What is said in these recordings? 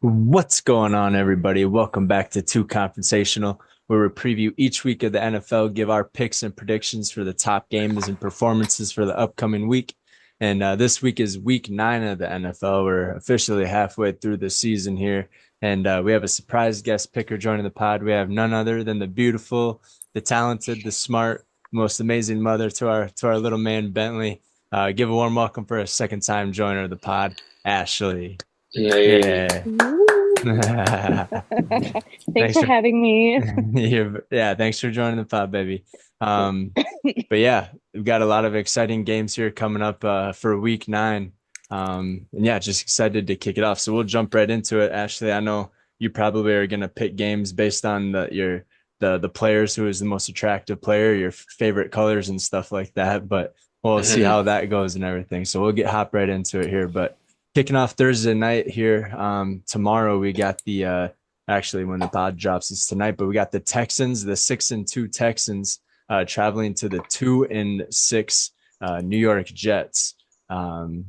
What's going on, everybody? Welcome back to Two Conversational, where we preview each week of the NFL, give our picks and predictions for the top games and performances for the upcoming week. And this week is week 9 of the NFL. We're officially halfway through the season here. And we have a surprise guest picker joining the pod. We have none other than the beautiful, the talented, the smart, most amazing mother to our little man, Bentley. Give a warm welcome for a second time joiner of the pod, Ashley. Hey. Yeah. Thanks for having me. Yeah, thanks for joining the pod, baby. But yeah, we've got a lot of exciting games here coming up for week 9. And yeah, just excited to kick it off. So we'll jump right into it. Ashley, I know you probably are gonna pick games based on the players who is the most attractive player, your favorite colors and stuff like that. But we'll see how that goes and everything. So we'll hop right into it here. But kicking off Thursday night here. Tomorrow we got the actually when the pod drops is tonight, but we got the Texans, the 6-2 Texans, traveling to the 2-6 New York Jets. Devontae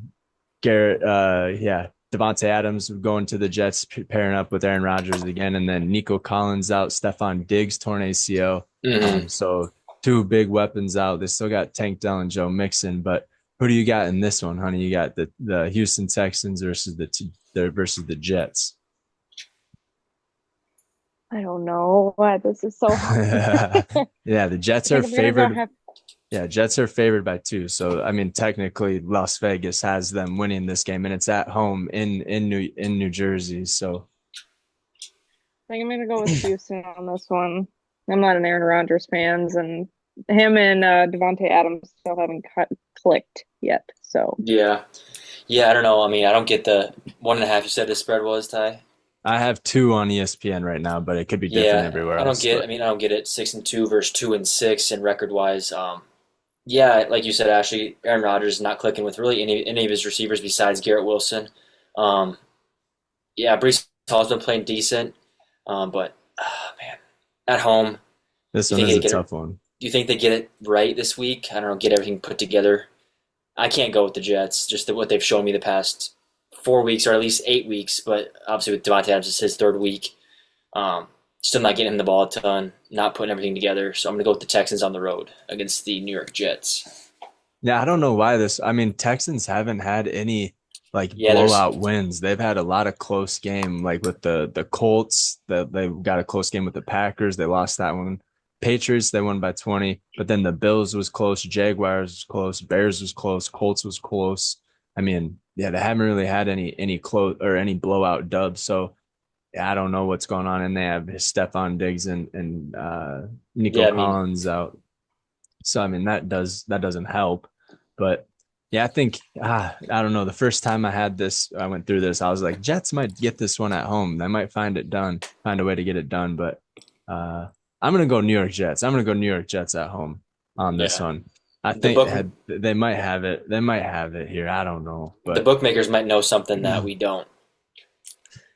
Adams going to the Jets, pairing up with Aaron Rodgers again, and then Nico Collins out, Stephon Diggs torn ACL. So two big weapons out. They still got Tank Dell and Joe Mixon, but who do you got in this one, honey? You got the Houston Texans versus the Jets. I don't know why this is so hard. Yeah, the Jets are favored. Yeah, Jets are favored by 2. So I mean, technically, Las Vegas has them winning this game, and it's at home in New Jersey. So I think I'm gonna go with Houston on this one. I'm not an Aaron Rodgers fan, and him and Devontae Adams still haven't clicked yet. So yeah, I don't know. I mean, I don't get the 1.5 you said the spread was, Ty. I have 2 on ESPN right now, but it could be different everywhere else. I don't get it. 6-2 versus 2-6 and record wise. Yeah, like you said, Ashley, Aaron Rodgers is not clicking with really any of his receivers besides Garrett Wilson. Yeah, Breece Hall's been playing decent, but man, at home. This one is a tough one. Do you think they get it right this week? I don't know, get everything put together. I can't go with the Jets, just what they've shown me the past 4 weeks or at least 8 weeks. But obviously with Devontae Adams, it's his 3rd week. Still not getting him the ball a ton, not putting everything together. So I'm going to go with the Texans on the road against the New York Jets. Yeah, I don't know why Texans haven't had any blowout wins. They've had a lot of close game, like with the Colts. They got a close game with the Packers. They lost that one. Patriots, they won by 20, but then the Bills was close, Jaguars was close, Bears was close, Colts was close. I mean, yeah, they haven't really had any close or any blowout dubs. So yeah, I don't know what's going on. And they have Stephon Diggs and Nico Collins out. So I mean that doesn't help. But yeah, I think I don't know. The first time I went through this, I was like, Jets might get this one at home. They might find a way to get it done. But I'm going to go New York Jets. I'm going to go New York Jets at home on this one. I think they might have it. They might have it here. I don't know. But the bookmakers might know something that we don't.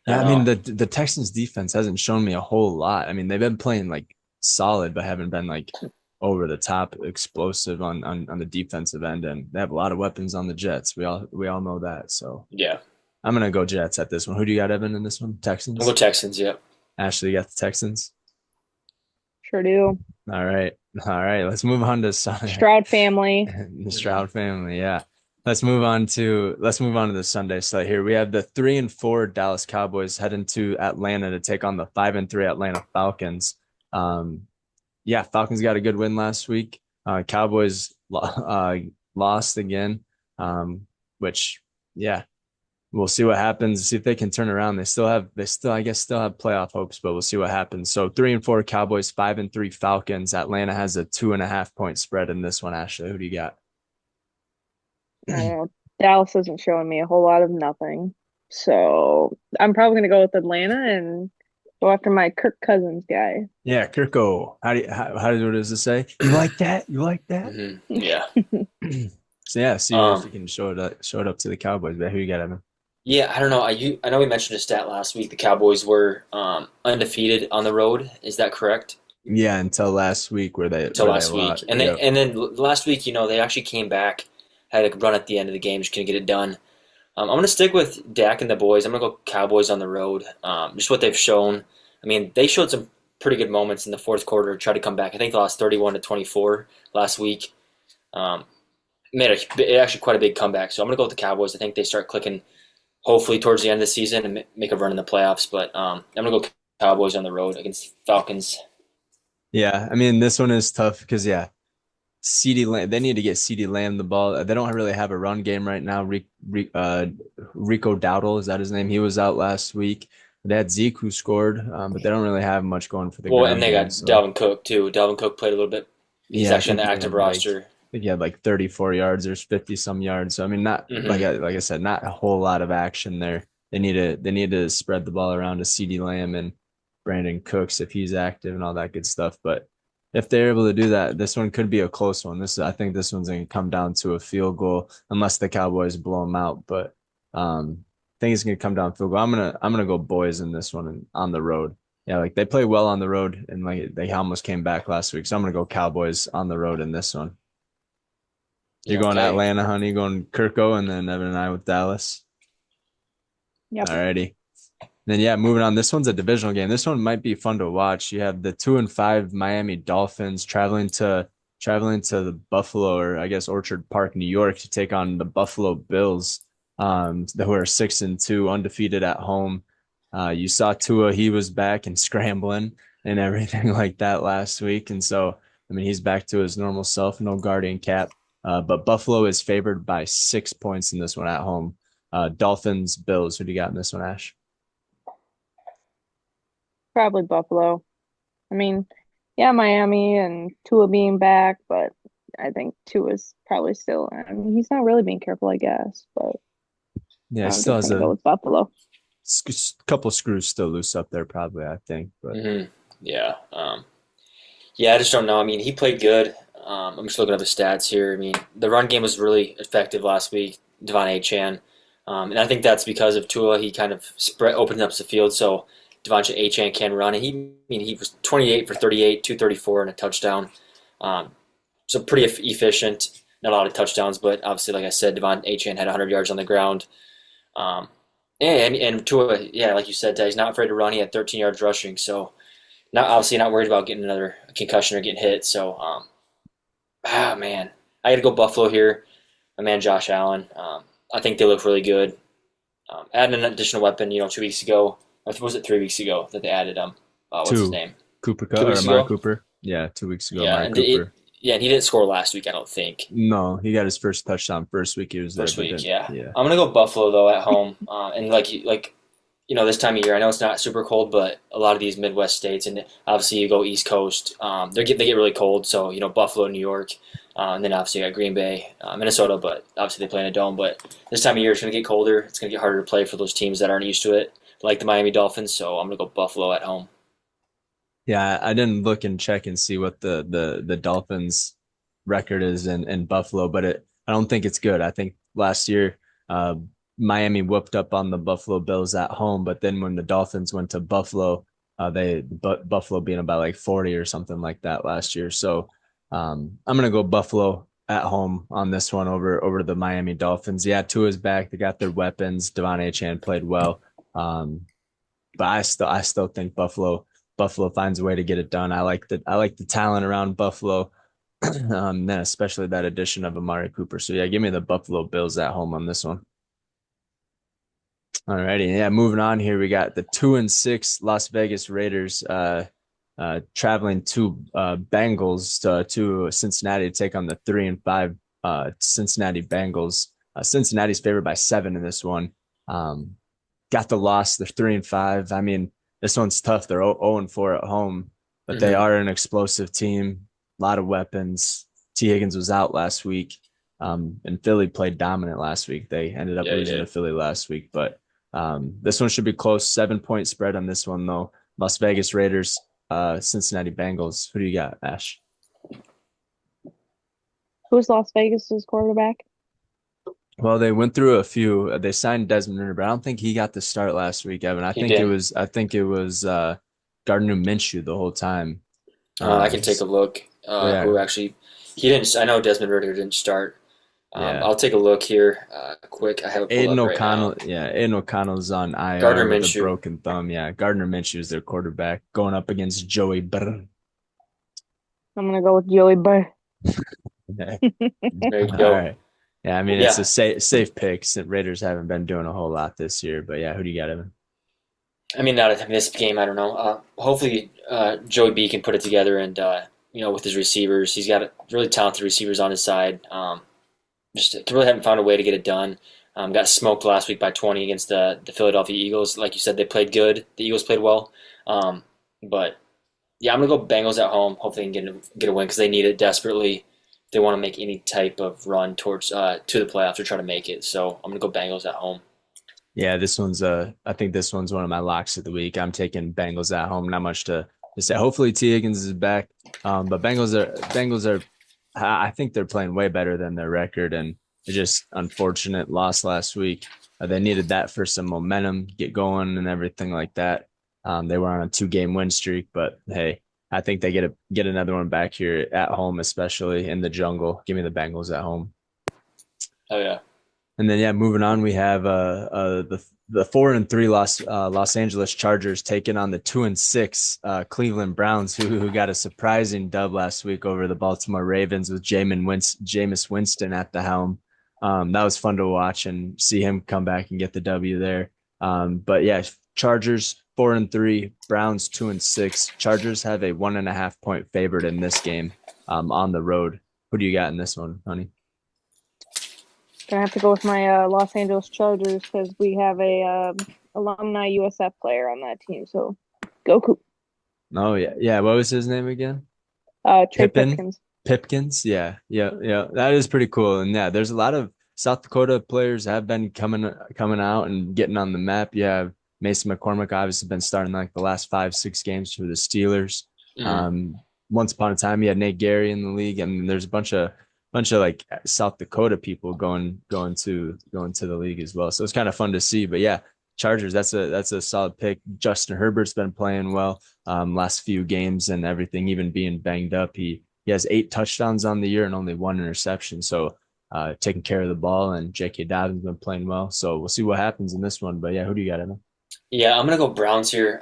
Yeah, I mean, the Texans defense hasn't shown me a whole lot. I mean, they've been playing like solid, but haven't been like over the top explosive on the defensive end. And they have a lot of weapons on the Jets. We all know that. So yeah, I'm going to go Jets at this one. Who do you got, Evan, in this one? Texans? I'll go Texans, yep. Ashley, you got the Texans? Sure do. All right. Let's move on to Sunday. Stroud family. The Stroud family, yeah. Let's move on to the Sunday slate here. We have the 3-4 Dallas Cowboys heading to Atlanta to take on the 5-3 Atlanta Falcons. Falcons got a good win last week. Cowboys lost again, which we'll see what happens. See if they can turn around. They still have playoff hopes, but we'll see what happens. So 3-4 Cowboys, 5-3 Falcons. Atlanta has a 2.5 point spread in this one. Ashley, who do you got? I don't know. Dallas isn't showing me a whole lot of nothing. So I'm probably going to go with Atlanta and go after my Kirk Cousins guy. Yeah, Kirko. What does it say? You like that? You like that? Mm-hmm. Yeah. So yeah, see if you can show it up to the Cowboys. But who you got, Evan? Yeah, I don't know. I know we mentioned a stat last week. The Cowboys were undefeated on the road. Is that correct? Yeah, until last week and then last week, they actually came back, had a run at the end of the game, just couldn't get it done. I'm going to stick with Dak and the boys. I'm going to go Cowboys on the road. Just what they've shown. I mean, they showed some pretty good moments in the fourth quarter. Tried to come back. I think they lost 31-24 last week. Um, actually quite a big comeback. So I'm going to go with the Cowboys. I think they start clicking hopefully towards the end of the season and make a run in the playoffs. But I'm going to go Cowboys on the road against Falcons. Yeah, I mean this one is tough because yeah, CeeDee Lamb, they need to get CeeDee Lamb the ball. They don't really have a run game right now. Rico Dowdle, is that his name? He was out last week. They had Zeke who scored, but they don't really have much going for the Well, and ground they game. got So Dalvin Cook too. Dalvin Cook played a little bit. He's yeah, actually on the active roster. I think he had like 34 yards. There's 50 some yards. So I mean, not Hmm. like I said, not a whole lot of action there. They need to spread the ball around to CeeDee Lamb and Brandon Cooks if he's active and all that good stuff. But if they're able to do that, this one could be a close one. I think this one's going to come down to a field goal unless the Cowboys blow them out. But I think it's going to come down to field goal. I'm gonna go boys in this one and on the road. Yeah, like they play well on the road and like they almost came back last week. So I'm gonna go Cowboys on the road in this one. You're going Okay. Atlanta, honey. You're going Kirko, and then Evan and I with Dallas. Yep. Alrighty. Then yeah, moving on. This one's a divisional game. This one might be fun to watch. You have the 2-5 Miami Dolphins traveling to the Buffalo, or I guess Orchard Park, New York, to take on the Buffalo Bills, who are 6-2, undefeated at home. You saw Tua; he was back and scrambling and everything like that last week, and so I mean he's back to his normal self, no guardian cap. But Buffalo is favored by 6 points in this one at home. Dolphins, Bills. Who do you got in this one, Ash? Probably Buffalo. I mean, yeah, Miami and Tua being back, but I think Tua's probably still. I mean, he's not really being careful, I guess, but Yeah, he I'm still just has gonna go a with Buffalo. couple screws still loose up there, probably, I think. But Hmm. Yeah. Yeah, I just don't know. I mean, he played good. I'm just looking at the stats here. I mean, the run game was really effective last week, Devon Achane. And I think that's because of Tua. He kind of opened up the field so Devon Achane can run. And he was 28 for 38, 234, and a touchdown. Um, so pretty efficient. Not a lot of touchdowns, but obviously, like I said, Devon Achane had 100 yards on the ground. Um, and Tua, yeah, like you said, he's not afraid to run. He had 13 yards rushing, so not worried about getting another concussion or getting hit. So, man, I got to go Buffalo here. My man Josh Allen. I think they look really good. Adding an additional weapon, 2 weeks ago. Or was it 3 weeks ago that they added what's his two name? Cooper Two or weeks Amari ago. Cooper. Yeah, 2 weeks ago, Yeah, Amari and Cooper. yeah, and he didn't score last week. I don't think. No, he got his first touchdown first week he was there, First but week, then yeah. yeah. I'm gonna go Buffalo though at home, and this time of year, I know it's not super cold, but a lot of these Midwest states, and obviously you go East Coast, they get really cold. So Buffalo, New York, and then obviously you got Green Bay, Minnesota, but obviously they play in a dome. But this time of year, it's gonna get colder. It's gonna get harder to play for those teams that aren't used to it, like the Miami Dolphins. So I'm gonna go Buffalo at home. Yeah, I didn't look and check and see what the Dolphins record is in Buffalo, but I don't think it's good. I think last year uh Miami whooped up on the Buffalo Bills at home, but then when the Dolphins went to Buffalo, Buffalo being about like 40 or something like that last year. So I'm gonna go Buffalo at home on this one over the Miami Dolphins. Yeah, Tua's back. They got their weapons. Devon Achane played well. But I still think Buffalo finds a way to get it done. I like the talent around Buffalo. Then especially that addition of Amari Cooper. So yeah, give me the Buffalo Bills at home on this one. Alrighty, yeah. Moving on here, we got the 2-6 Las Vegas Raiders traveling to Bengals to Cincinnati to take on the 3-5 Cincinnati Bengals. Cincinnati's favored by 7 in this one. Got the loss. They're 3-5. I mean, this one's tough. They're 0-4 at home, but they Hmm. are an explosive team. A lot of weapons. T. Higgins was out last week, and Philly played dominant last week. They ended up Yeah, he losing to did. Philly last week, but this one should be close. 7 point spread on this one, though. Las Vegas Raiders, Cincinnati Bengals. Who do you got, Ash? Who's Las Vegas's quarterback? Well, they went through a few. They signed Desmond Ridder, but I don't think he got the start last week, Evan. He didn't. I think it was Gardner Minshew the whole time. I can take a look. So yeah, Who actually? He didn't. I know Desmond Ritter didn't start. Yeah. I'll take a look here quick. I have it pulled Aiden up right O'Connell, now. yeah, Aiden O'Connell's on Gardner IR with a Minshew. broken thumb. Yeah, Gardner Minshew is their quarterback going up against Joey Burr. I'm gonna go with Joey Boy. Yeah. There you All go. right. Yeah, I mean it's a Yeah, safe pick. Raiders haven't been doing a whole lot this year, but yeah, who do you got, Evan? I mean, not in this game. I don't know. Hopefully, Joey B can put it together, and with his receivers, he's got really talented receivers on his side. Just really haven't found a way to get it done. Got smoked last week by 20 against the Philadelphia Eagles. Like you said, they played good. The Eagles played well. But yeah, I'm gonna go Bengals at home. Hopefully, they can get a win because they need it desperately. If they want to make any type of run towards to the playoffs or try to make it. So I'm gonna go Bengals at home. Yeah, I think this one's one of my locks of the week. I'm taking Bengals at home. Not much to say. Hopefully T. Higgins is back. But Bengals are I think they're playing way better than their record, and it's just unfortunate loss last week. They needed that for some momentum, get going and everything like that. They were on a 2-game win streak, but hey, I think they get another one back here at home, especially in the jungle. Give me the Bengals at home. Oh yeah. And then yeah, moving on, we have the 4-3 Los Angeles Chargers taking on the 2-6 Cleveland Browns, who got a surprising dub last week over the Baltimore Ravens with Jameis Winston at the helm. That was fun to watch and see him come back and get the W there. But yeah, Chargers 4-3, Browns 2-6. Chargers have a 1.5 point favorite in this game on the road. Who do you got in this one, honey? Gonna have to go with my Los Angeles Chargers because we have a alumni USF player on that team. So go Coop. Oh yeah, yeah. What was his name again? Trey Pippin, Pipkins. Pipkins. Yeah, yeah, yeah. That is pretty cool. And yeah, there's a lot of South Dakota players have been coming out and getting on the map. You have Mason McCormick obviously been starting like the last 5-6 games for the Steelers. Mm-hmm. Once upon a time, you had Nate Gary in the league, and there's a bunch of like South Dakota people going to the league as well. So it's kind of fun to see. But yeah, Chargers, that's a solid pick. Justin Herbert's been playing well last few games and everything, even being banged up. He has 8 touchdowns on the year and only 1 interception. So taking care of the ball, and J.K. Dobbins been playing well. So we'll see what happens in this one. But yeah, who do you got, Emma? Yeah, I'm gonna go Browns here.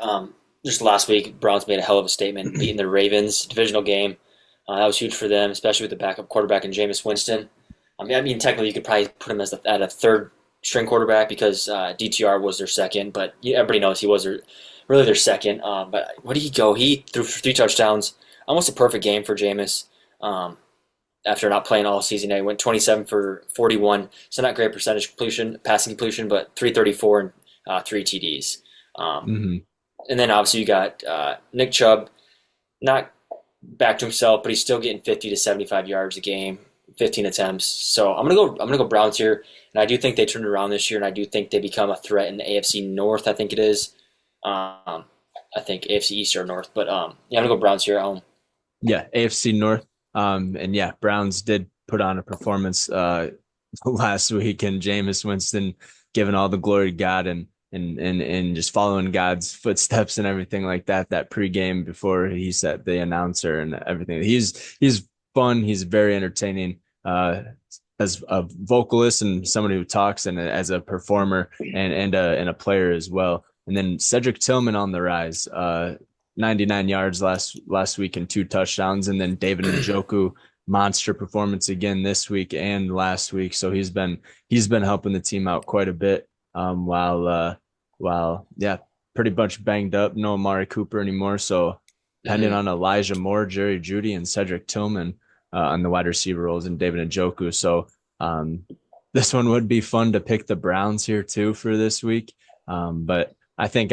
Just last week, Browns made a hell of a statement, beating the Ravens divisional game. That was huge for them, especially with the backup quarterback in Jameis Winston. I mean, technically, you could probably put him as at a third string quarterback because DTR was their second, but everybody knows he was really their second. But where did he go? He threw 3 touchdowns, almost a perfect game for Jameis. After not playing all season, he went 27 for 41, so not great percentage completion, passing completion, but 334 and 3 TDs. Mm-hmm. And then obviously you got Nick Chubb, not back to himself, but he's still getting 50 to 75 yards a game, 15 attempts. So I'm gonna go Browns here, and I do think they turned around this year, and I do think they become a threat in the AFC North. I think it is. I think AFC East or North, but yeah, I'm gonna go Browns here at home. Yeah, AFC North. And yeah, Browns did put on a performance last week, and Jameis Winston giving all the glory to God and just following God's footsteps and everything like that. That pregame before he set the announcer and everything. He's fun. He's very entertaining as a vocalist and somebody who talks, and as a performer and a player as well. And then Cedric Tillman on the rise. 99 yards last week and 2 touchdowns, and then David Njoku monster performance again this week and last week. So he's been helping the team out quite a bit. While yeah, pretty much banged up. No Amari Cooper anymore. So depending on Elijah Moore, Jerry Jeudy, and Cedric Tillman on the wide receiver roles, and David Njoku. So this one would be fun to pick the Browns here too for this week. But I think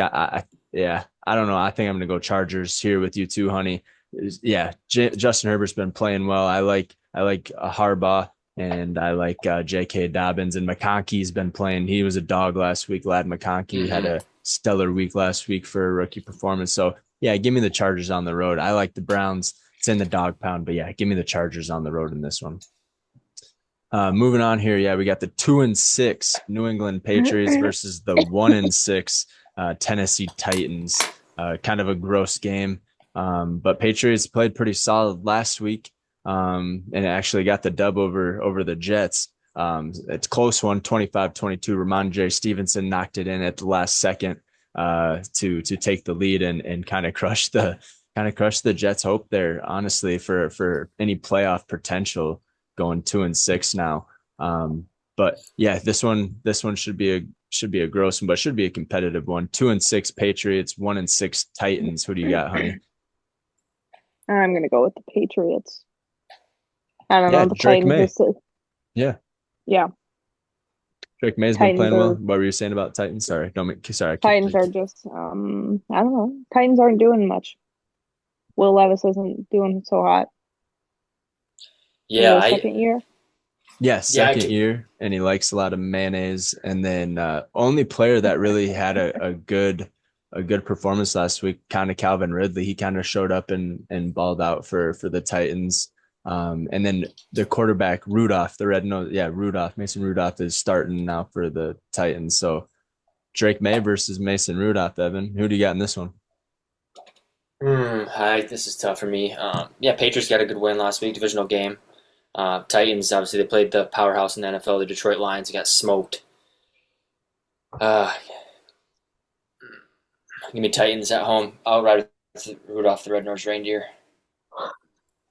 yeah, I don't know. I think I'm going to go Chargers here with you too, honey. Yeah, Justin Herbert's been playing well. I like Harbaugh, and I like J.K. Dobbins, and McConkey's been playing. He was a dog last week. Lad McConkey had a stellar week last week for a rookie performance. So yeah, give me the Chargers on the road. I like the Browns. It's in the dog pound, but yeah, give me the Chargers on the road in this one. Moving on here, yeah, we got the 2-6 New England Patriots versus the 1-6 Tennessee Titans. Kind of a gross game, but Patriots played pretty solid last week, and actually got the dub over the Jets. It's close one, 25-22. Ramondre Stevenson knocked it in at the last second to take the lead and kind of crush the Jets' hope there, honestly, for any playoff potential going 2-6 now. But yeah, this one should be a gross one, but should be a competitive one. 2-6 Patriots, 1-6 Titans. Who do you got, honey? I'm gonna go with the Patriots. I don't Yeah, know. The Drake Titans are May. so, Yeah, yeah. Drake May's been Titans playing well. are What were you saying about Titans? Sorry, don't make. Sorry, I keep Titans like. are just I don't know. Titans aren't doing much. Will Levis isn't doing so hot. Is it Yeah, his second year? Yeah, yeah, second year, and he likes a lot of mayonnaise. And then only player that really had a good performance last week, kind of Calvin Ridley. He kind of showed up and balled out for the Titans. And then the quarterback Rudolph, the red nose, yeah, Rudolph, Mason Rudolph is starting now for the Titans. So Drake May versus Mason Rudolph. Evan, who do you got in this one? this is tough for me. Yeah, Patriots got a good win last week, divisional game. Titans, obviously, they played the powerhouse in the NFL, the Detroit Lions, and got smoked. Uh, Give me Titans at home. I'll ride with Rudolph the Red-Nosed Reindeer.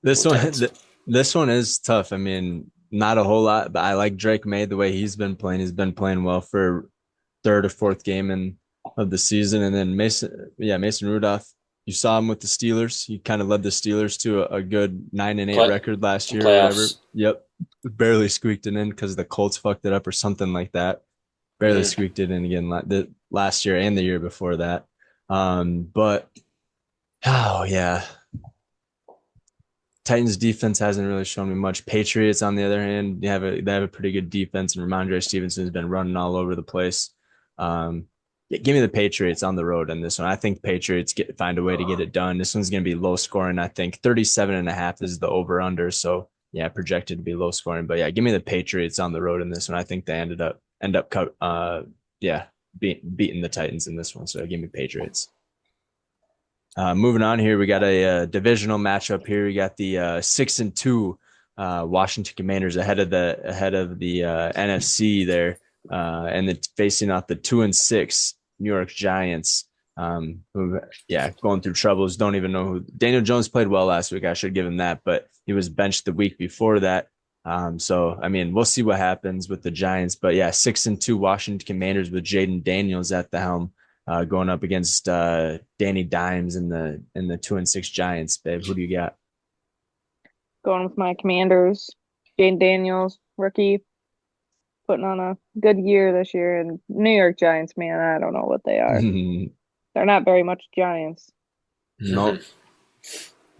This Go one, Titans. this one is tough. I mean, not a whole lot, but I like Drake May the way he's been playing. He's been playing well for third or fourth game of the season. And then Mason Rudolph. You saw him with the Steelers. He kind of led the Steelers to a good 9-8 Play, record last year or whatever. playoffs. Yep, barely squeaked it in because the Colts fucked it up or something like that. Barely Mm. squeaked it in again the last year and the year before that. But oh yeah, Titans defense hasn't really shown me much. Patriots, on the other hand, they have a pretty good defense, and Ramondre Stevenson has been running all over the place. Yeah, give me the Patriots on the road in this one. I think Patriots find a way to get it done. This one's going to be low scoring. I think 37.5 is the over under. So yeah, projected to be low scoring. But yeah, give me the Patriots on the road in this one. I think they end up yeah, beating the Titans in this one. So give me Patriots. Moving on here, we got a divisional matchup here. We got the 6-2 Washington Commanders ahead of the NFC there, and facing off the 2-6 New York Giants. Who, yeah, going through troubles. Don't even know who. Daniel Jones played well last week. I should give him that, but he was benched the week before that. So I mean, we'll see what happens with the Giants. But yeah, 6-2 Washington Commanders with Jaden Daniels at the helm. Going up against Danny Dimes and the 2-6 Giants, babe. Who do you got? Going with my Commanders. Jane Daniels, rookie, putting on a good year this year. And New York Giants, man, I don't know what they are. No, They're not very much Giants. no,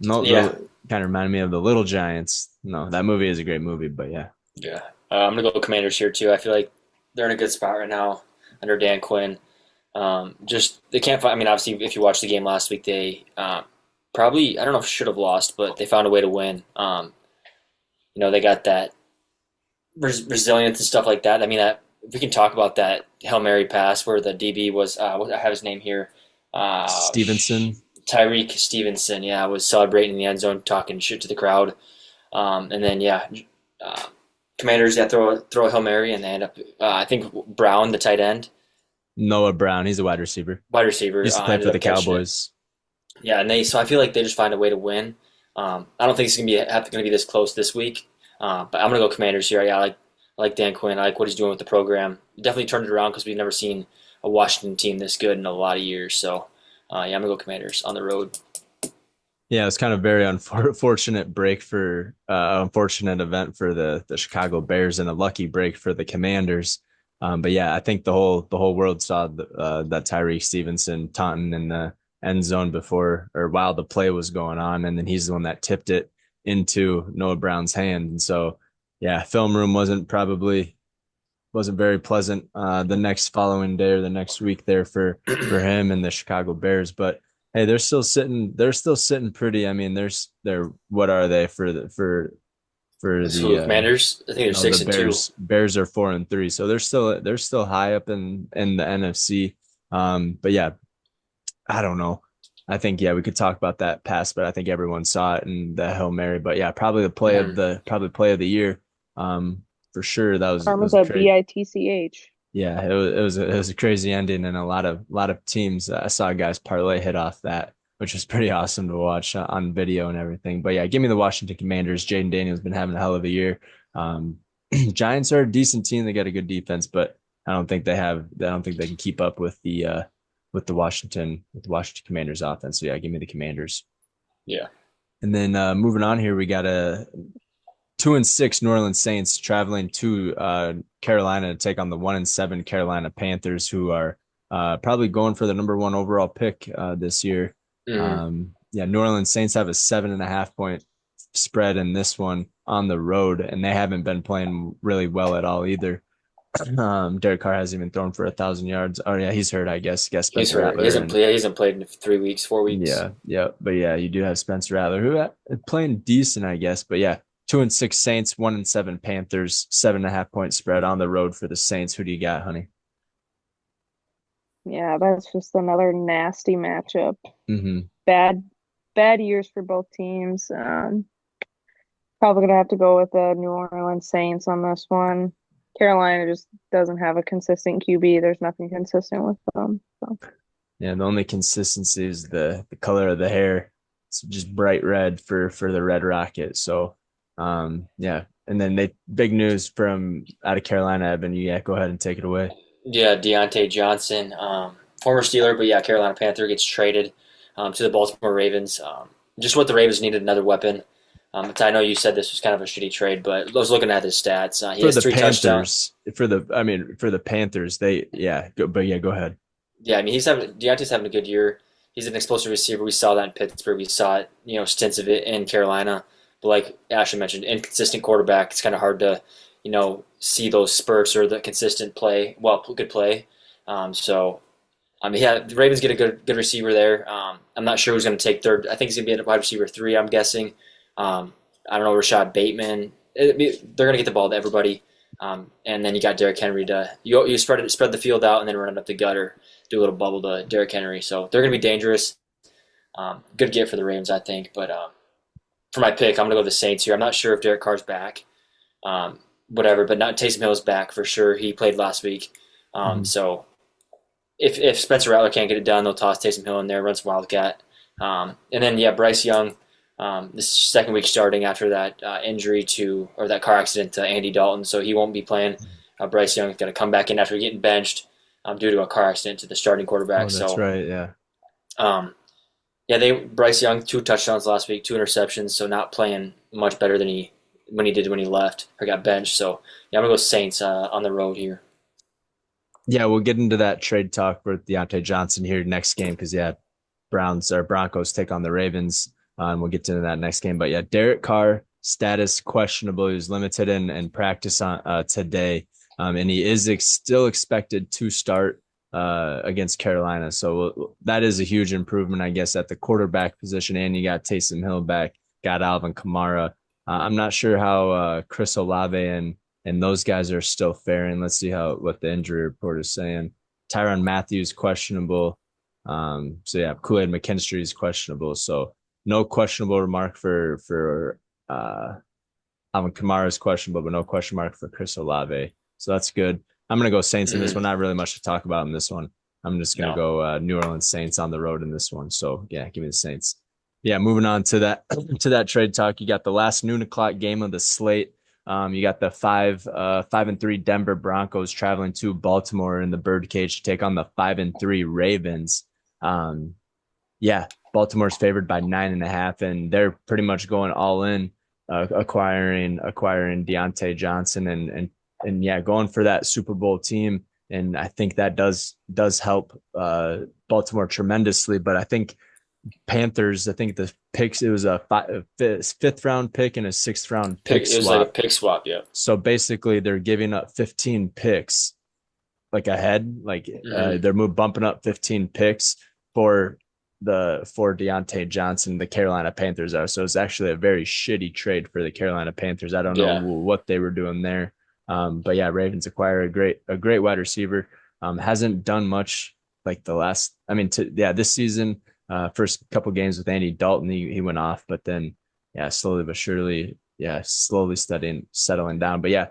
Yeah, kind of reminded me of the Little Giants. No, that movie is a great movie, but yeah. yeah. I'm gonna go Commanders here too. I feel like they're in a good spot right now under Dan Quinn. Just they can't find. I mean, obviously, if you watched the game last week, they probably I don't know if should have lost, but they found a way to win. They got that resilience and stuff like that. I mean, if we can talk about that Hail Mary pass where the DB was, I have his name here, Stevenson. Tyreek Stevenson. Yeah, was celebrating in the end zone, talking shit to the crowd, and then Commanders throw a Hail Mary and they end up. I think Brown, the tight end. Noah Brown, he's a wide receiver. Wide receiver. He used to play for the Cowboys. Yeah, and so I feel like they just find a way to win. I don't think it's gonna be this close this week, but I'm gonna go Commanders here. Yeah, I like Dan Quinn. I like what he's doing with the program. He definitely turned it around because we've never seen a Washington team this good in a lot of years. So yeah, I'm gonna go Commanders on the road. Yeah, it's kind of very unfortunate break for unfortunate event for the Chicago Bears and a lucky break for the Commanders. But yeah, I think the whole world saw that Tyreek Stevenson taunting in the end zone before or while the play was going on, and then he's the one that tipped it into Noah Brown's hand. And so, yeah, film room wasn't very pleasant the next following day or the next week there for him and the Chicago Bears. But hey, they're still sitting pretty. I mean, they're what are they for the Commanders? I think they're no, six the and two. Bears are 4-3, so they're still high up in the NFC. But yeah, I don't know. I think yeah, we could talk about that pass, but I think everyone saw it in the Hail Mary. But yeah, probably play of the year. for sure. That Karma's was a a crazy. bitch. Yeah, it was a crazy ending, and a lot of teams. I saw guys parlay hit off that, which was pretty awesome to watch on video and everything. But yeah, give me the Washington Commanders. Jaden Daniels been having a hell of a year. Giants are a decent team. They got a good defense, but I don't think they have. I don't think they can keep up with the Washington Commanders offense. So yeah, give me the Commanders. Yeah. And then moving on here, we got a 2-6 New Orleans Saints traveling to Carolina to take on the 1-7 Carolina Panthers, who are probably going for the number one overall pick this year. Mm-hmm. Yeah, New Orleans Saints have a 7.5 point spread in this one on the road, and they haven't been playing really well at all either. Derek Carr hasn't even thrown for 1,000 yards. Oh yeah, he's hurt, I guess. Guess He's Spencer hurt. Rattler He hasn't played in 3 weeks, 4 weeks. yeah, yeah, but yeah, you do have Spencer Rattler who playing decent, I guess. But yeah, 2-6 Saints, 1-7 Panthers, 7.5 point spread on the road for the Saints. Who do you got, honey? Yeah, that's just another nasty matchup. Mm-hmm. Bad, bad years for both teams. Probably gonna have to go with the New Orleans Saints on this one. Carolina just doesn't have a consistent QB. There's nothing consistent with them. So. Yeah, the only consistency is the color of the hair. It's just bright red for the Red Rocket. So, yeah, and then big news from out of Carolina, Evan. Yeah, go ahead and take it away. Yeah, Deontay Johnson, former Steeler, but yeah, Carolina Panther gets traded to the Baltimore Ravens. Just what the Ravens needed, another weapon. I know you said this was kind of a shitty trade, but I was looking at his stats. He For has the three touchdowns. Panthers, for the Panthers, go ahead. Yeah, I mean Deontay's having a good year. He's an explosive receiver. We saw that in Pittsburgh. We saw it, stints of it in Carolina. But like Ashley mentioned, inconsistent quarterback. It's kind of hard to, see those spurts or the consistent play. Well, good play. So, yeah, the Ravens get a good receiver there. I'm not sure who's going to take third. I think he's going to be at wide receiver 3. I'm guessing. I don't know, Rashad Bateman. They're going to get the ball to everybody. And then you got Derrick Henry to you spread the field out and then run it up the gut or do a little bubble to Derrick Henry. So they're going to be dangerous. Good get for the Ravens, I think. But for my pick, I'm going to go the Saints here. I'm not sure if Derek Carr's back. Whatever, but not Taysom Hill's back for sure. He played last week. So if Spencer Rattler can't get it done, they'll toss Taysom Hill in there, run some Wildcat. And then, yeah, Bryce Young. This second week starting after that injury or that car accident to Andy Dalton, so he won't be playing. Bryce Young is going to come back in after getting benched due to a car accident to the starting quarterback. Oh, that's right, yeah. Bryce Young 2 touchdowns last week, 2 interceptions, so not playing much better than he did when he left or got benched. So yeah, I'm gonna go Saints on the road here. Yeah, we'll get into that trade talk with Deontay Johnson here next game because yeah, Broncos take on the Ravens. And we'll get to that next game. But yeah, Derek Carr status questionable. He was limited in practice on today, and he is still expected to start against Carolina. So that is a huge improvement, I guess, at the quarterback position. And you got Taysom Hill back, got Alvin Kamara. I'm not sure how Chris Olave and those guys are still faring. Let's see what the injury report is saying. Tyrann Mathieu questionable. So yeah, Kool-Aid McKinstry is questionable. So no questionable remark for Alvin Kamara is questionable, but no question mark for Chris Olave. So that's good. I'm going to go Saints in this one. Not really much to talk about in this one. I'm just going to go New Orleans Saints on the road in this one. So yeah, give me the Saints. Yeah, moving on to that trade talk. You got the last noon o'clock game of the slate. You got the 5-3 Denver Broncos traveling to Baltimore in the Birdcage to take on the 5-3 Ravens. Yeah, Baltimore's favored by 9.5, and they're pretty much going all in, acquiring Deontay Johnson and yeah, going for that Super Bowl team. And I think that does help Baltimore tremendously. But I think Panthers, the picks, it was a 5th round pick and a 6th round pick swap. It was like a pick swap, yeah. So basically, they're giving up 15 picks, like ahead, they're bumping up 15 picks for Deontay Johnson. The Carolina Panthers are. So it's actually a very shitty trade for the Carolina Panthers. I don't know what they were doing there, but yeah, Ravens acquire a great wide receiver. Hasn't done much like the last. This season. First couple games with Andy Dalton, he went off, but then, yeah, slowly but surely, settling down. But yeah,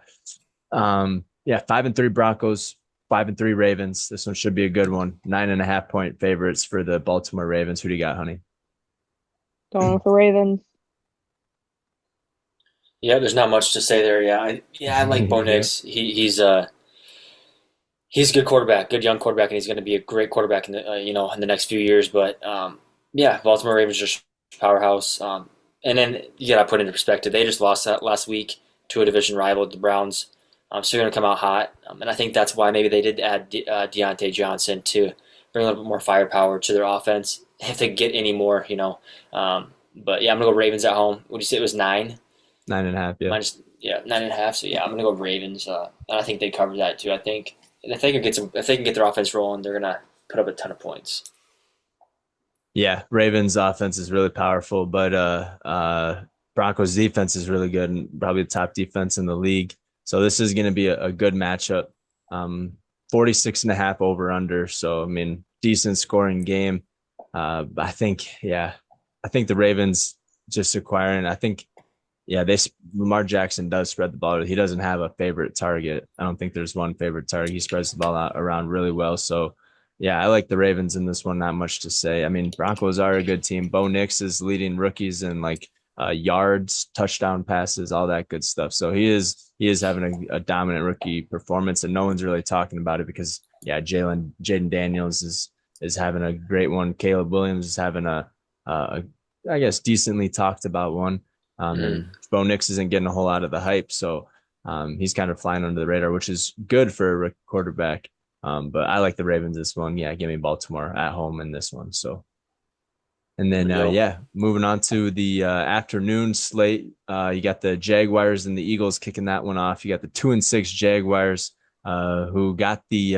Yeah, 5-3 Broncos, 5-3 Ravens. This one should be a good one. 9.5 point favorites for the Baltimore Ravens. Who do you got, honey? Going with the Ravens. Yeah, there's not much to say there. I like Bo Yeah. Nix. He's a good quarterback, good young quarterback, and he's going to be a great quarterback in the in the next few years. But yeah, Baltimore Ravens just powerhouse. And then you got to put into perspective, they just lost that last week to a division rival, the Browns. So they're going to come out hot, and I think that's why maybe they did add Deontay Johnson to bring a little bit more firepower to their offense if they get any more. But yeah, I'm gonna go Ravens at home. Would you say it was 9? 9.5, yeah. Minus, yeah, 9.5. So yeah, I'm gonna go Ravens, and I think they cover that too. I think, and if they can get their offense rolling, they're gonna put up a ton of points. Yeah, Ravens offense is really powerful, but Broncos defense is really good and probably the top defense in the league. So this is going to be a good matchup. 46.5 over under. So, I mean, decent scoring game. I think, yeah, I think the Ravens just acquiring, I think, yeah, Lamar Jackson does spread the ball. He doesn't have a favorite target. I don't think there's one favorite target. He spreads the ball out around really well. So, yeah, I like the Ravens in this one. Not much to say. I mean, Broncos are a good team. Bo Nix is leading rookies in like yards, touchdown passes, all that good stuff. So he is having a dominant rookie performance, and no one's really talking about it because yeah, Jaden Daniels is having a great one. Caleb Williams is having a I guess decently talked about one. And Mm. Bo Nix isn't getting a whole lot of the hype, so he's kind of flying under the radar, which is good for a rookie quarterback. But I like the Ravens this one. Yeah, give me Baltimore at home in this one. So, and There then we go. yeah, moving on to the afternoon slate. You got the Jaguars and the Eagles kicking that one off. You got the 2-6 Jaguars, who got the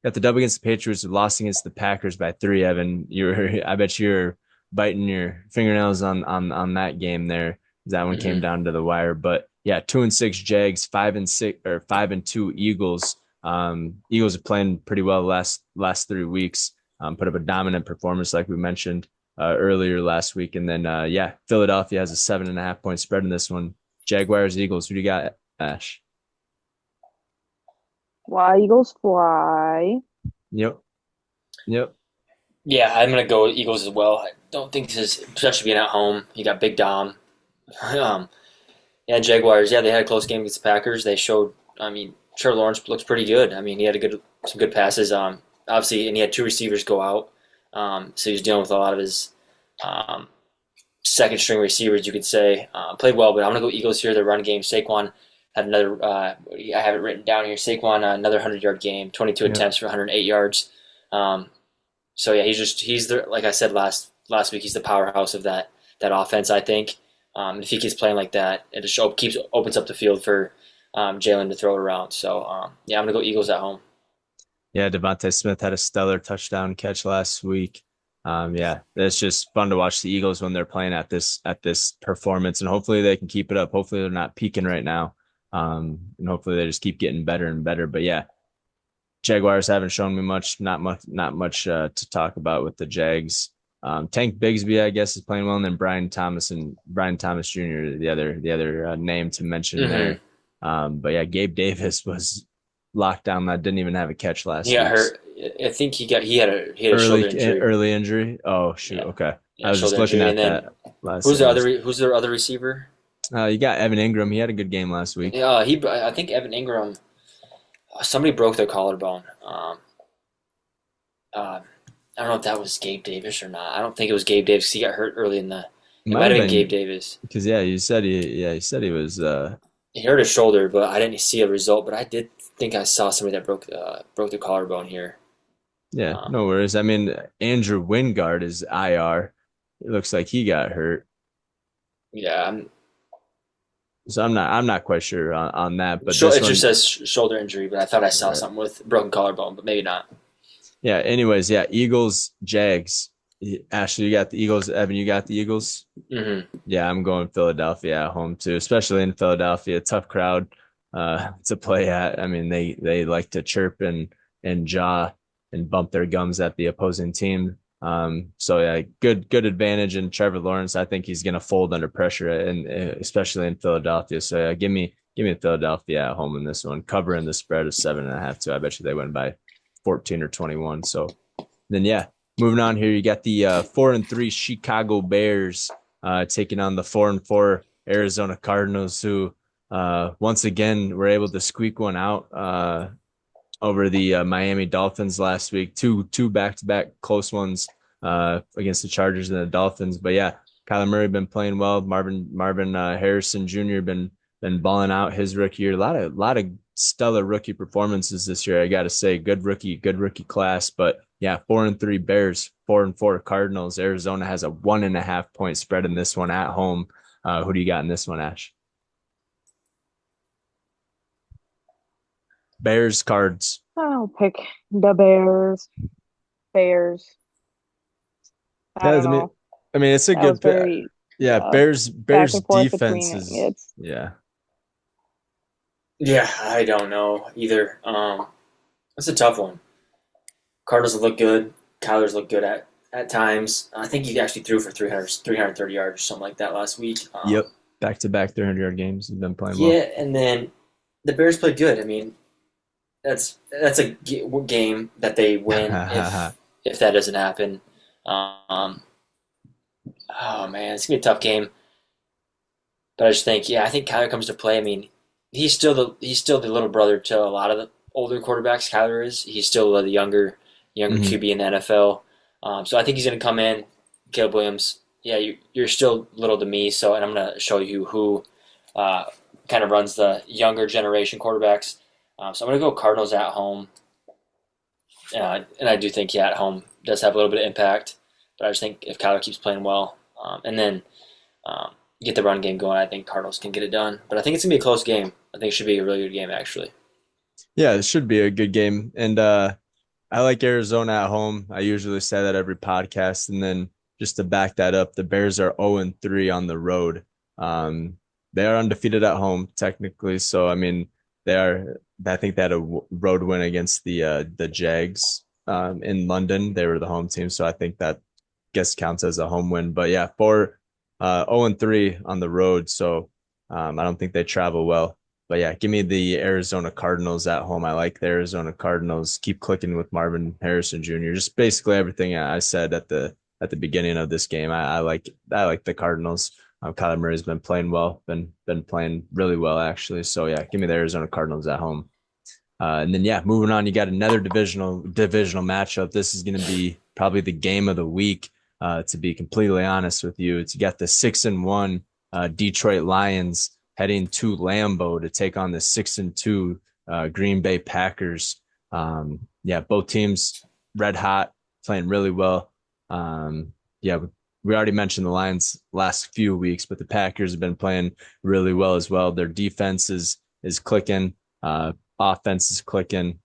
W against the Patriots, lost against the Packers by 3. Evan, I bet you're biting your fingernails on that game there. That one came Hmm. down to the wire, but yeah, 2-6 Jags, 5-6 or 5-2 Eagles. Eagles are playing pretty well last 3 weeks. Put up a dominant performance like we mentioned earlier last week, and then yeah, Philadelphia has a 7.5 point spread in this one. Jaguars, Eagles. Who do you got, Ash? Fly, Eagles, fly. Yep, yep, Yeah, I'm gonna go with Eagles as well. I don't think this is, especially being at home. You got Big Dom. um, yeah, Jaguars. Yeah, they had a close game against the Packers. They showed. I mean, Trevor Lawrence looks pretty good. I mean, he had some good passes. Obviously, and he had two receivers go out. So he was dealing with a lot of his um, second string receivers, you could say. Played well, but I'm gonna go Eagles here. The run game. Saquon had another. I have it written down here. Saquon another 100-yard game. 22 yep. attempts for 108 yards. Um, so yeah, he's the, like I said last week, he's the powerhouse of that offense. I think. If he keeps playing like that, it just opens up the field for Jalen to throw it around. So yeah, I'm gonna go Eagles at home. Yeah, Devontae Smith had a stellar touchdown catch last week. Yeah, it's just fun to watch the Eagles when they're playing at this performance, and hopefully they can keep it up. Hopefully they're not peaking right now, and hopefully they just keep getting better and better. But yeah, Jaguars haven't shown me much, not much to talk about with the Jags. Tank Bigsby, I guess, is playing well, and then Brian Thomas Jr. the other name to mention Hmm. there. But yeah, Gabe Davis was locked down. That didn't even have a catch He last got week. hurt. I think he had a Early shoulder injury. early injury. Oh shoot. Yeah, Okay, I yeah, was just shoulder looking injury. And at then that last sentence. who's their other receiver? You got Evan Ingram. He had a good game last week. I think Evan Ingram. Somebody broke their collarbone. I don't know if that was Gabe Davis or not. I don't think it was Gabe Davis 'cause he got hurt early in the. It It might might have have been Gabe been Davis. because yeah, he said he was. He hurt his shoulder, but I didn't see a result. But I did think I saw somebody that broke the collarbone here. Yeah, Um, no worries. I mean, Andrew Wingard is IR. It looks like he got hurt. yeah, So I'm not quite sure on that, but this it just one, says shoulder injury, but I thought I saw right. something with broken collarbone, but maybe not. Yeah. Anyways, yeah, Eagles, Jags. Ashley, you got the Eagles. Evan, you got the Eagles. Hmm. Yeah, I'm going Philadelphia at home too, especially in Philadelphia. Tough crowd to play at. I mean, they like to chirp and jaw and bump their gums at the opposing team. So yeah, good advantage in Trevor Lawrence. I think he's going to fold under pressure, and especially in Philadelphia. So yeah, Give me Philadelphia at home in this one, covering the spread of 7.5 too. I bet you they win by 14 or 21. So then, yeah, moving on here, you got the 4-3 Chicago Bears taking on the 4-4 Arizona Cardinals, who once again were able to squeak one out over the Miami Dolphins last week. Two back-to-back close ones against the Chargers and the Dolphins. But yeah, Kyler Murray been playing well. Marvin Harrison Jr. been balling out his rookie year. A lot of stellar rookie performances this year. I got to say, good rookie class. But yeah, 4-3 Bears, 4-4 Cardinals. Arizona has a 1.5 point spread in this one at home. Who do you got in this one, Ash? Bears, Cards. I'll pick the Bears. Bears. I Yeah, don't know. I mean, it's a That was good. very Yeah, Bears back Bears and forth defense between it. is It's yeah. Yeah, I don't know either. It's a tough one. Cardinals look good. Kyler's look good at times. I think he actually threw for 330 yards or something like that last week. Yep, back to back 300-yard games. He's been playing well. Yeah, and then the Bears played good. I mean, that's a game that they win if that doesn't happen. Um, oh man, it's gonna be a tough game. But I just think, yeah, I think Kyler comes to play. I mean, he's still the little brother to a lot of the older quarterbacks. Kyler is. He's still the younger Mhm. QB in the NFL. So I think he's going to come in. Caleb Williams. Yeah, you're still little to me. So, and I'm going to show you who kind of runs the younger generation quarterbacks. So I'm going to go Cardinals at home. And I do think, yeah, at home does have a little bit of impact. But I just think if Kyler keeps playing well, and then get the run game going, I think Cardinals can get it done. But I think it's going to be a close game. I think it should be a really good game, actually. Yeah, it should be a good game. And I like Arizona at home. I usually say that every podcast. And then just to back that up, the Bears are 0-3 on the road. They are undefeated at home, technically. So, I mean, I think they had a road win against the Jags in London. They were the home team. So I think that guess counts as a home win. But yeah, 0-3 on the road. So I don't think they travel well. But yeah, give me the Arizona Cardinals at home. I like the Arizona Cardinals. Keep clicking with Marvin Harrison Jr. Just basically everything I said at the beginning of this game. I like the Cardinals. Kyler Murray's been playing well, been playing really well actually. So yeah, give me the Arizona Cardinals at home. And then yeah, moving on, you got another divisional matchup. This is going to be probably the game of the week. To be completely honest with you, you got the 6-1 Detroit Lions heading to Lambeau to take on the 6-2 Green Bay Packers. Yeah, both teams red hot, playing really well. Yeah, we already mentioned the Lions last few weeks, but the Packers have been playing really well as well. Their defense is clicking, offense is clicking.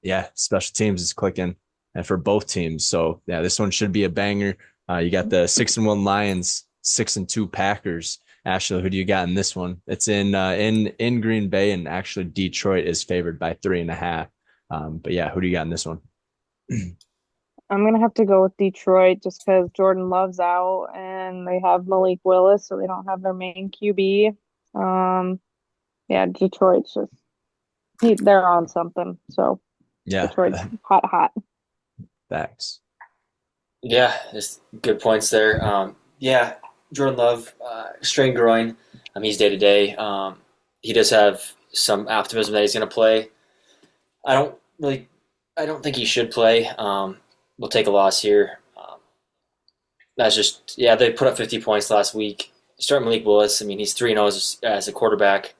Yeah, special teams is clicking, and for both teams. So yeah, this one should be a banger. You got the 6-1 Lions, 6-2 Packers. Ashley, who do you got in this one? It's in Green Bay, and actually Detroit is favored by 3.5. But yeah, who do you got in this one? I'm gonna have to go with Detroit just because Jordan Love's out and they have Malik Willis, so they don't have their main QB. Yeah, Detroit's just they're on something. So Yeah, Detroit's hot, hot. facts. Yeah, just good points there. Yeah, Jordan Love, strained groin. He's day to day. He does have some optimism that he's going to play. I don't really, I don't think he should play. We'll take a loss here. That's just, yeah, they put up 50 points last week. Start Malik Willis. I mean, he's 3-0 as a quarterback.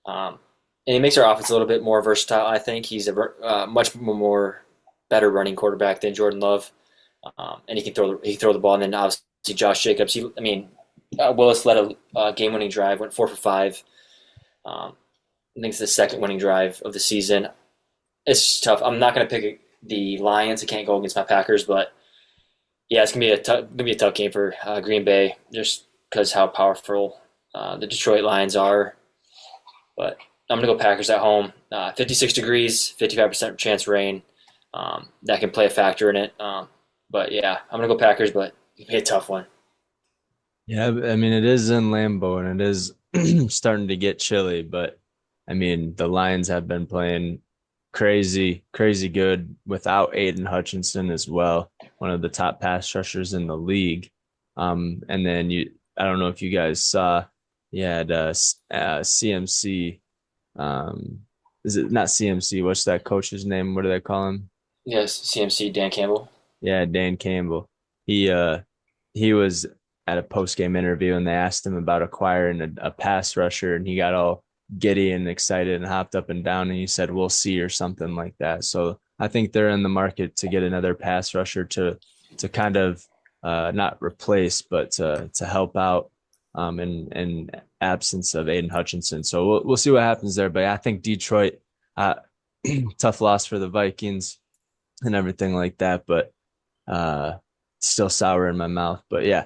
And he makes our offense a little bit more versatile, I think. He's a much more better running quarterback than Jordan Love. And he can throw the ball. And then obviously Josh Jacobs. Willis led a game-winning drive, went 4 for 5. I think it's the second winning drive of the season. It's just tough. I'm not going to pick the Lions. I can't go against my Packers, but yeah, it's gonna be a tough game for Green Bay, just because how powerful the Detroit Lions are. But I'm gonna go Packers at home. 56 degrees, 55% chance of rain. That can play a factor in it. But yeah, I'm gonna go Packers, but it'll be a tough one. Yeah, I mean it is in Lambeau and it is starting to get chilly, but I mean, the Lions have been playing crazy, crazy good without Aiden Hutchinson as well, one of the top pass rushers in the league. And then I don't know if you guys saw, you had CMC. Is it not CMC? What's that coach's name? What do they call him? Yes, CMC Dan Campbell. Yeah, Dan Campbell. He uh he was at a post game interview and they asked him about acquiring a pass rusher and he got all giddy and excited and hopped up and down and he said we'll see or something like that. So I think they're in the market to get another pass rusher to kind of not replace but to help out in absence of Aiden Hutchinson. So we'll see what happens there. But I think Detroit uh tough loss for the Vikings and everything like that. But uh, still sour in my mouth. But yeah,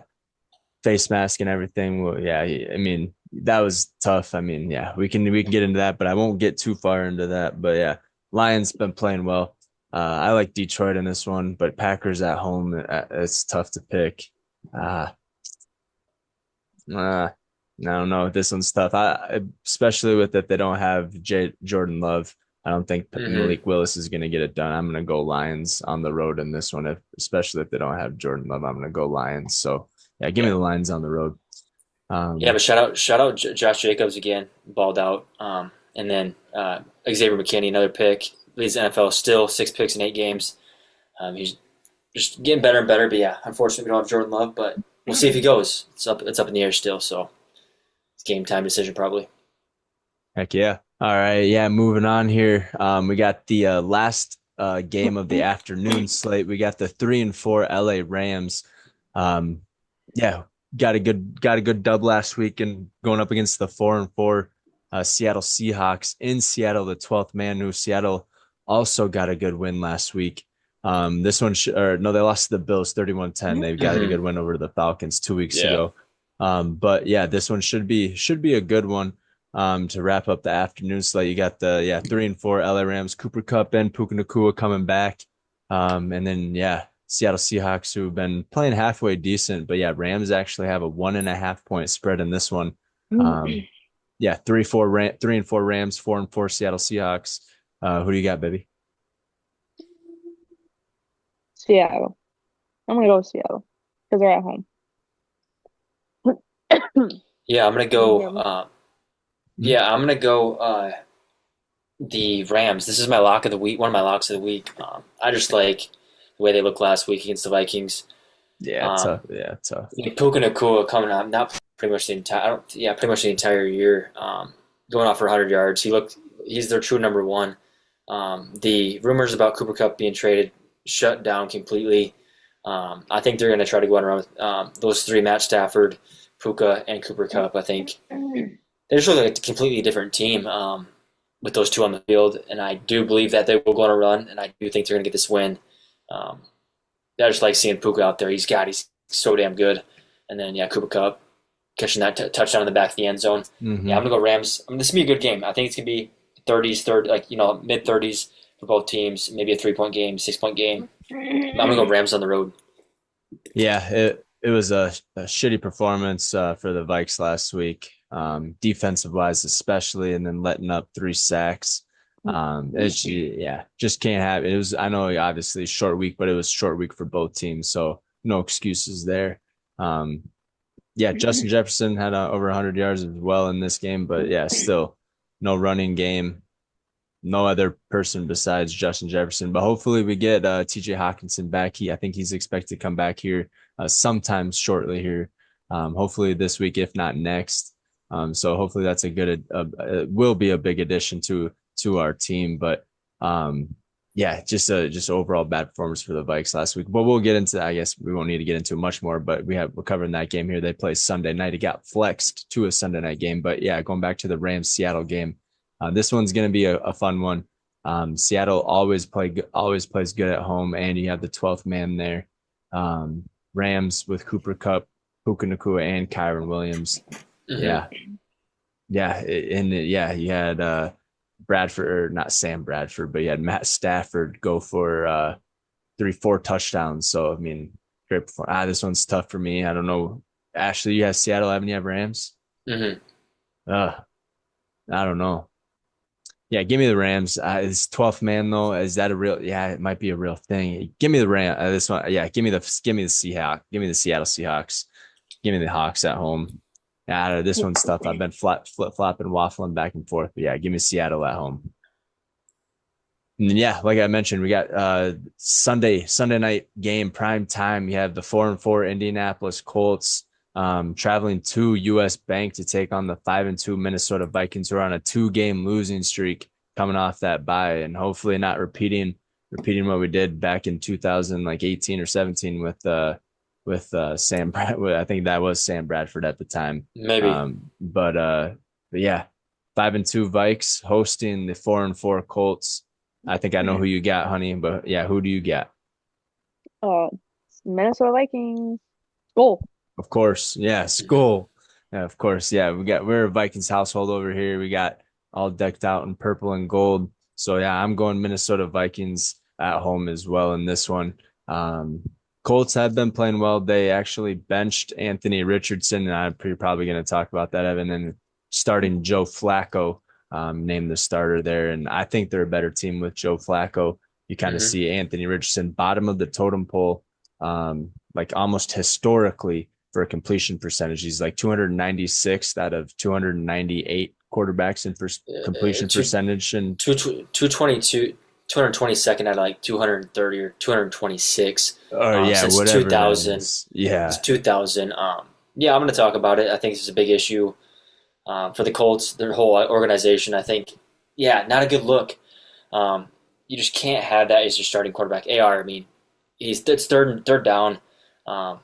face mask and everything. Well, yeah, I mean that was tough. I mean, yeah, we can get into that, but I won't get too far into that. But yeah, Lions been playing well. I like Detroit in this one, but Packers at home, it's tough to pick. Uh, uh, I don't know. This one's tough. Especially with that they don't have Jordan Love. I don't think Mm-hmm. Malik Willis is going to get it done. I'm going to go Lions on the road in this one, especially if they don't have Jordan Love. I'm going to go Lions. So yeah, give me Yeah. the Lions on the road. Yeah, Um, but shout out Josh Jacobs again, balled out. And then Xavier McKinney, another pick, leads the NFL still 6 picks in 8 games. He's just getting better and better. But yeah, unfortunately, we don't have Jordan Love, but we'll see if he goes. It's up in the air still, so it's game time decision probably. Heck yeah. All right. Yeah. Moving on here. We got the last game of the afternoon slate. We got the 3-4 LA Rams. Um, yeah, got a good dub last week and going up against the 4-4 Seattle Seahawks in Seattle, the 12th man who Seattle also got a good win last week. This one, or no, they lost to the Bills 31-10. They've got a Mm-hmm. good win over the Falcons 2 weeks Yeah. ago. But yeah, this one should be a good one to wrap up the afternoon slate. You got the 3-4 LA Rams, Cooper Kupp and Puka Nacua coming back. And then yeah, Seattle Seahawks who've been playing halfway decent, but yeah, Rams actually have a 1.5 point spread in this one. Um, yeah, 3-4 Rams, 4-4 Seattle Seahawks. Who do you got, baby? Seattle. I'm gonna go with Seattle because they're at home. Yeah, I'm gonna You go. got me. Hmm? Yeah, I'm gonna go. The Rams. This is my lock of the week. One of my locks of the week. I just like the way they looked last week against the Vikings. Yeah, Um, tough. Yeah, tough. Puka Nacua coming up, not pretty much the entire. I don't, yeah, pretty much the entire year. Going off for 100 yards. He's their true number one. The rumors about Cooper Kupp being traded shut down completely. I think they're going to try to go on around with those three: Matt Stafford, Puka, and Cooper Kupp. I think they just look like a completely different team with those two on the field, and I do believe that they will go on a run, and I do think they're going to get this win. Um, I just like seeing Puka out there. He's so damn good. And then yeah, Cooper Kupp catching that touchdown in the back of the end zone. Yeah, I'm Hmm. gonna go Rams. This will be a good game. I think it's gonna be 30s, like mid 30s for both teams. Maybe a 3 point game, 6 point game. I'm gonna go Rams on the road. Yeah, it was a shitty performance for the Vikes last week, defensive wise especially, and then letting up 3 sacks. It's yeah, just can't have it. It was I know obviously short week, but it was short week for both teams, so no excuses there. Um, yeah, Justin Jefferson had over 100 yards as well in this game, but yeah, still no running game, no other person besides Justin Jefferson. But hopefully we get TJ Hawkinson back. I think he's expected to come back here sometime shortly here. Hopefully this week, if not next. So hopefully that's a good, will be a big addition to our team. But yeah, just overall bad performance for the Vikes last week. But we'll get into. I guess we won't need to get into much more. But we're covering that game here. They play Sunday night. It got flexed to a Sunday night game. But yeah, going back to the Rams Seattle game. This one's going to be a fun one. Seattle always plays good at home, and you have the 12th man there. Rams with Cooper Kupp, Puka Nacua, and Kyron Williams. Mm-hmm. Yeah, yeah, yeah, you had Bradford, or not Sam Bradford, but you had Matt Stafford go for 3-4 touchdowns. So I mean, great performance. This one's tough for me. I don't know. Ashley, you have Seattle, haven't you? Have Rams? Mm-hmm. Uh, I don't know. Yeah, give me the Rams. Is 12th man though? Is that a real? Yeah, it might be a real thing. Give me the Ram. This one. Yeah, give me the Seahawks. Give me the Seattle Seahawks. Give me the Hawks at home. Yeah, this one's tough. I've been flip flopping, waffling back and forth. But yeah, give me Seattle at home. And yeah, like I mentioned, we got Sunday night game prime time. You have the 4-4 Indianapolis Colts traveling to US Bank to take on the 5-2 Minnesota Vikings, who are on a 2-game losing streak coming off that bye, and hopefully not repeating what we did back in 2018 or 17 with Sam Brad. I think that was Sam Bradford at the time. Maybe. But yeah, 5-2 Vikes hosting the 4-4 Colts. I think I know who you got, honey, but yeah, who do you got? Uh, Minnesota Vikings. Goal. Of course, yeah, Skull. Yeah, of course, yeah. We're a Vikings household over here. We got all decked out in purple and gold. So yeah, I'm going Minnesota Vikings at home as well in this one. Um, Colts have been playing well. They actually benched Anthony Richardson, and I'm probably going to talk about that, Evan, and starting Joe Flacco, named the starter there. And I think they're a better team with Joe Flacco. You kind of Hmm. see Anthony Richardson bottom of the totem pole, like almost historically for a completion percentage. He's like 296th out of 298 quarterbacks in first completion Two, percentage. And 222, 222nd out of like 230 or 226 or yeah, since whatever that 2000. is. Yeah. Since 2000. Yeah, I'm going to talk about it. I think this is a big issue for the Colts, their whole organization. I think, yeah, not a good look. You just can't have that as your starting quarterback. AR, I mean, it's third down. Um,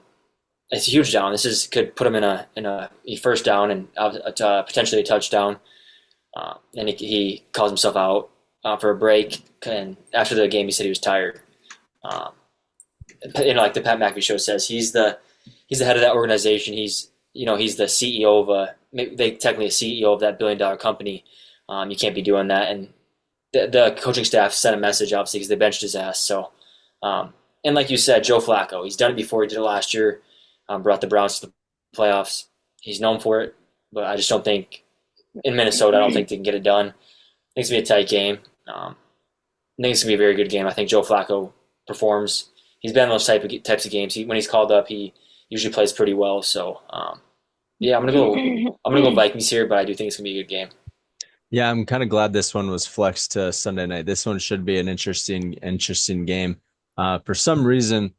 it's a huge down. This is could put him in a first down and potentially a touchdown. And he calls himself out for a break. And after the game, he said he was tired. Um, like the Pat McAfee show says, he's the head of that organization. He's the CEO of they technically a CEO of that $1 billion company. You can't be doing that. And the coaching staff sent a message obviously because they benched his ass. So, and like you said, Joe Flacco, he's done it before. He did it last year. Brought the Browns to the playoffs. He's known for it, but I just don't think in Minnesota. I don't think they can get it done. I think it's gonna be a tight game. I think it's gonna be a very good game. I think Joe Flacco performs. He's been in those types of games. When he's called up, he usually plays pretty well. So yeah, I'm gonna go. I'm gonna go Vikings here, but I do think it's gonna be a good game. Yeah, I'm kind of glad this one was flexed to Sunday night. This one should be an interesting game. For some reason,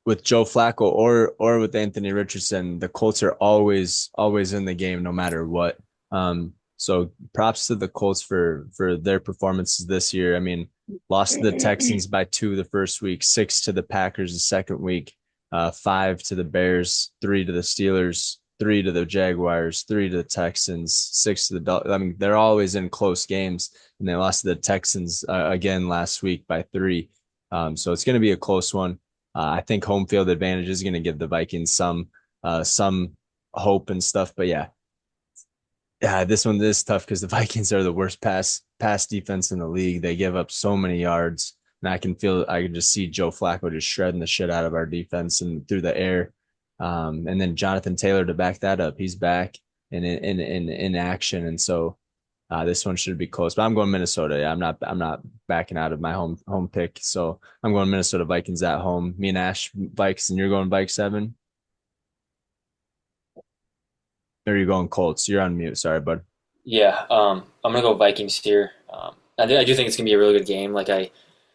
with Joe Flacco or with Anthony Richardson, the Colts are always in the game no matter what. So props to the Colts for their performances this year. I mean, lost to the Texans by 2 the first week, 6 to the Packers the second week, 5 to the Bears, 3 to the Steelers, 3 to the Jaguars, 3 to the Texans, 6 to the Dolphins. I mean, they're always in close games, and they lost to the Texans again last week by 3. So it's going to be a close one. I think home field advantage is going to give the Vikings some hope and stuff. But yeah, this one is tough because the Vikings are the worst pass defense in the league. They give up so many yards, and I can just see Joe Flacco just shredding the shit out of our defense and through the air. And then Jonathan Taylor to back that up. He's back in action, and so this one should be close. But I'm going Minnesota. Yeah, I'm not backing out of my home pick. So I'm going Minnesota Vikings at home. Me and Ash Vikes, and you're going Vikes 7. Or you're going Colts. You're on mute. Sorry, bud. Yeah, I'm gonna go Vikings here. I do think it's gonna be a really good game. Like I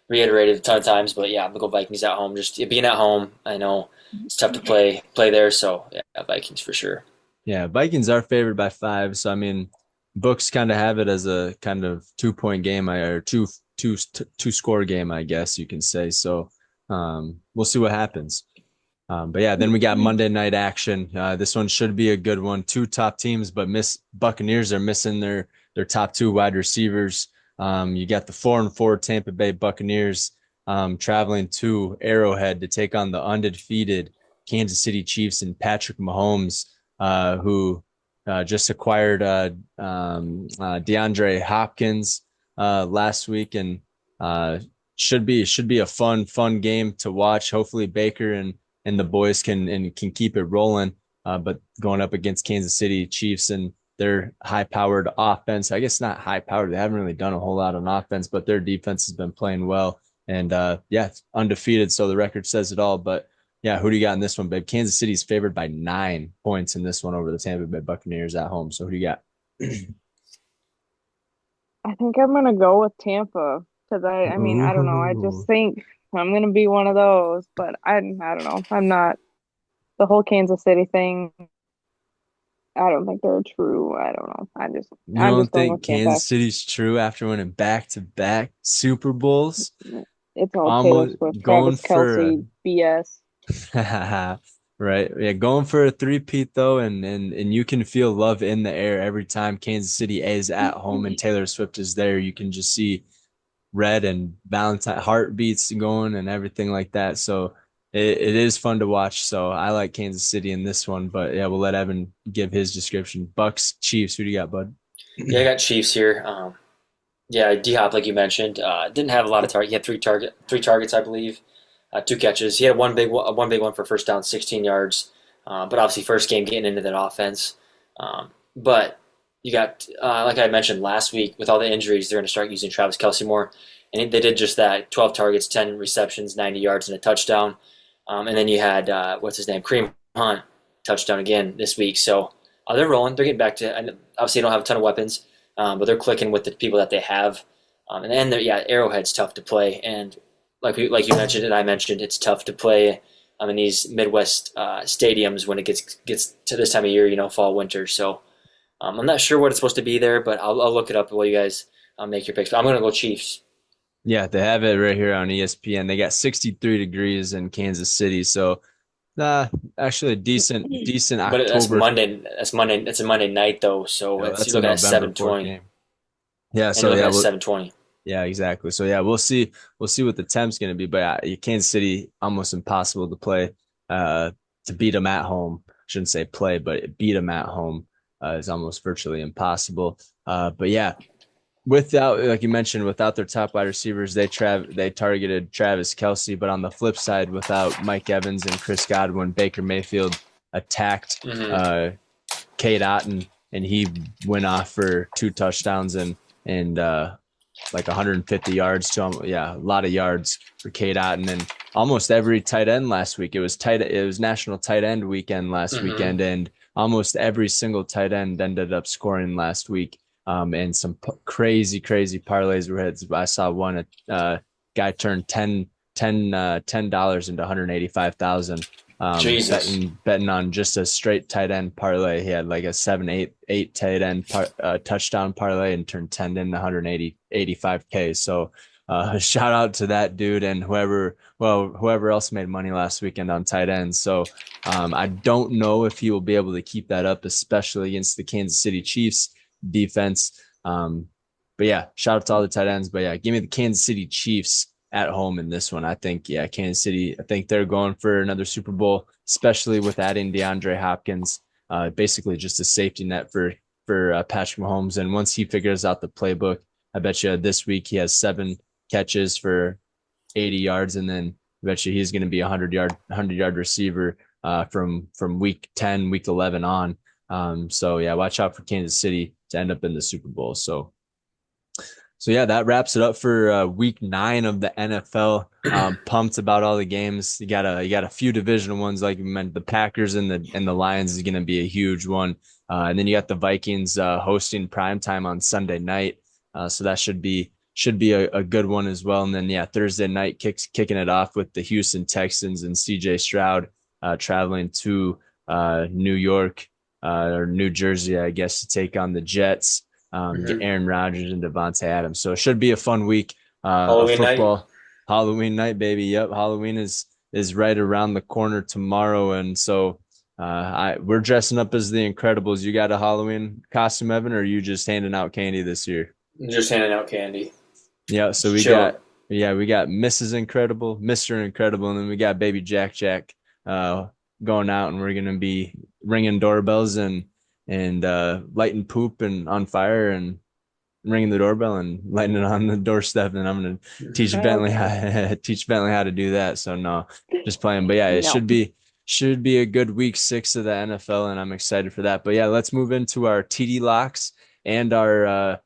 reiterated a ton of times, but yeah, I'm gonna go Vikings at home. Just being at home, I know it's tough to play there, so yeah, Vikings for sure. Yeah, Vikings are favored by 5. So I mean, books kind of have it as a kind of 2 point game, or two score game, I guess you can say. So we'll see what happens. But yeah, then we got Monday night action. This one should be a good one. 2 top teams, but Buccaneers are missing their top 2 wide receivers. You got the 4-4 Tampa Bay Buccaneers traveling to Arrowhead to take on the undefeated Kansas City Chiefs and Patrick Mahomes, who just acquired DeAndre Hopkins last week, and should be a fun game to watch. Hopefully Baker and the boys can keep it rolling. But going up against Kansas City Chiefs, and their high-powered offense. I guess not high-powered. They haven't really done a whole lot on offense, but their defense has been playing well. And yeah, it's undefeated, so the record says it all. But yeah, who do you got in this one, babe? Kansas City's favored by 9 points in this one over the Tampa Bay Buccaneers at home. So who do you got? I think I'm gonna go with Tampa because I mean, I don't know. I just Ooh. think I'm gonna be one of those, but I don't know. I'm not the whole Kansas City thing. I don't think they're true. I don't know. You I'm don't just going think with Tampa. Kansas City's true after winning back-to-back Super Bowls? It's all Taylor Almost Swift, going Travis for Kelsey BS. right. Yeah, going for a three-peat though, and you can feel love in the air every time Kansas City is at home and Taylor Swift is there. You can just see red and Valentine heartbeats going and everything like that. So it is fun to watch. So I like Kansas City in this one, but yeah, we'll let Evan give his description. Bucks, Chiefs, who do you got, bud? Yeah, I got Chiefs here. Yeah, D Hop, like you mentioned, didn't have a lot of target. He had three targets, I believe, two catches. He had one big one for first down, 16 yards. But obviously, first game getting into that offense. But you got, like I mentioned last week, with all the injuries, they're going to start using Travis Kelsey more, and they did just that: 12 targets, 10 receptions, 90 yards, and a touchdown. And then you had what's his name, Kareem Hunt, touchdown again this week. So they're rolling. They're getting back to. And obviously, they don't have a ton of weapons, but they're clicking with the people that they have. And then, yeah, Arrowhead's tough to play, and like you mentioned and I mentioned, it's tough to play in these Midwest stadiums when it gets to this time of year, fall, winter. So I'm not sure what it's supposed to be there, but I'll look it up while you guys make your picks. But I'm going to go Chiefs. Yeah, they have it right here on ESPN. They got 63 degrees in Kansas City. So actually a decent But that's October. Monday. That's Monday. It's a Monday night though, so That's you're a looking at November 4th 7:20, game. Yeah, and you're so looking yeah, at 7:20. yeah, exactly. So yeah, we'll see. We'll see what the temp's going to be. But Kansas City almost impossible to play. To beat them at home. Shouldn't say play, but beat them at home is almost virtually impossible. But yeah, without like you mentioned, without their top wide receivers, they targeted Travis Kelsey. But on the flip side, without Mike Evans and Chris Godwin, Baker Mayfield attacked Mm-hmm. Cade Otton, and he went off for 2 touchdowns and like 150 yards to him. Yeah, a lot of yards for Cade Otton and almost every tight end last week. It was tight. It was National Tight End Weekend last Mm-hmm. weekend, and almost every single tight end ended up scoring last week. And some crazy parlays were hit. I saw one guy turned $10 into 185,000. Jesus. Betting on just a straight tight end parlay. He had like a 7 8 tight end touchdown parlay and turned 10 into 185K. So shout out to that dude and whoever else made money last weekend on tight ends. So I don't know if he will be able to keep that up, especially against the Kansas City Chiefs defense. But yeah, shout out to all the tight ends. But yeah, give me the Kansas City Chiefs at home in this one. I think, yeah, Kansas City, I think they're going for another Super Bowl, especially with adding DeAndre Hopkins, basically just a safety net for Patrick Mahomes. And once he figures out the playbook, I bet you this week he has 7 catches for 80 yards, and then I bet you he's going to be a 100 yard receiver from week 10, week 11 on. So yeah, watch out for Kansas City to end up in the Super Bowl. So yeah, that wraps it up for week 9 of the NFL. Pumped about all the games. You got a few divisional ones like you mentioned. The Packers and the Lions is going to be a huge one, and then you got the Vikings hosting primetime on Sunday night. So that should be a good one as well. And then yeah, Thursday night kicking it off with the Houston Texans and C.J. Stroud traveling to New York or New Jersey, I guess, to take on the Jets. Get Mm-hmm. Aaron Rodgers and Devontae Adams. So it should be a fun week of Halloween night. football. Halloween night, baby. Yep, Halloween is right around the corner tomorrow, and so we're dressing up as the Incredibles. You got a Halloween costume, Evan, or are you just handing out candy this year? Just handing out candy. Yeah, so Just chilling. we got Mrs. Incredible, Mr. Incredible, and then we got Baby Jack uh, going out, and we're gonna be ringing doorbells and lighting poop and on fire and ringing the doorbell and lighting it on the doorstep. And I'm gonna teach Bentley Okay. how teach Bentley how to do that. So no, just playing. But yeah, it No. should be a good week 6 of the NFL, and I'm excited for that. But yeah, let's move into our TD locks and our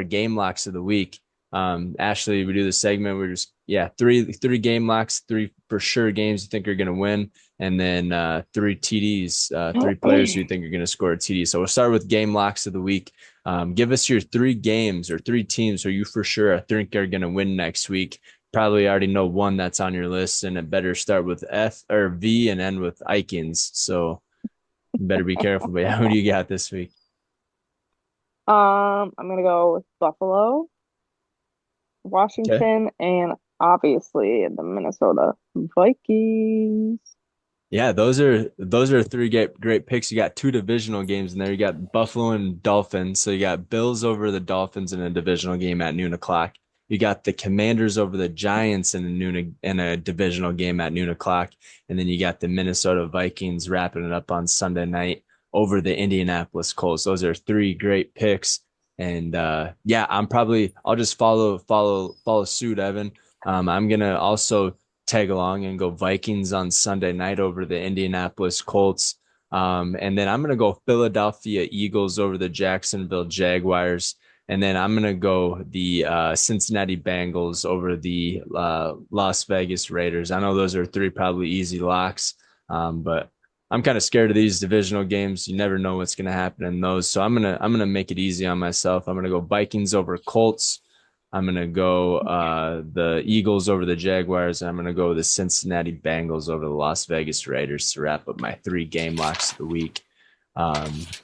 game locks of the week. Ashley, we do the segment. We're just three game locks, three for sure games you think are gonna win, and then three TDs, three players who you think are gonna score a TD. So we'll start with game locks of the week. Give us your three games or three teams who you for sure think are gonna win next week. Probably already know one that's on your list, and it better start with F or V and end with Ikens. So you better be careful. But yeah, who do you got this week? I'm gonna go with Buffalo, Okay. Washington, and obviously the Minnesota Vikings. Yeah, those are three great picks. You got two divisional games in there. You got Buffalo and Dolphins. So you got Bills over the Dolphins in a divisional game at noon o'clock. You got the Commanders over the Giants in a divisional game at noon o'clock, and then you got the Minnesota Vikings wrapping it up on Sunday night over the Indianapolis Colts. Those are three great picks, and yeah, I'll just follow suit, Evan. I'm gonna also tag along and go Vikings on Sunday night over the Indianapolis Colts. And then I'm going to go Philadelphia Eagles over the Jacksonville Jaguars. And then I'm going to go the Cincinnati Bengals over the Las Vegas Raiders. I know those are three probably easy locks, but I'm kind of scared of these divisional games. You never know what's going to happen in those. So I'm gonna make it easy on myself. I'm going to go Vikings over Colts. I'm going to go the Eagles over the Jaguars. And I'm going to go the Cincinnati Bengals over the Las Vegas Raiders to wrap up my three game locks of the week.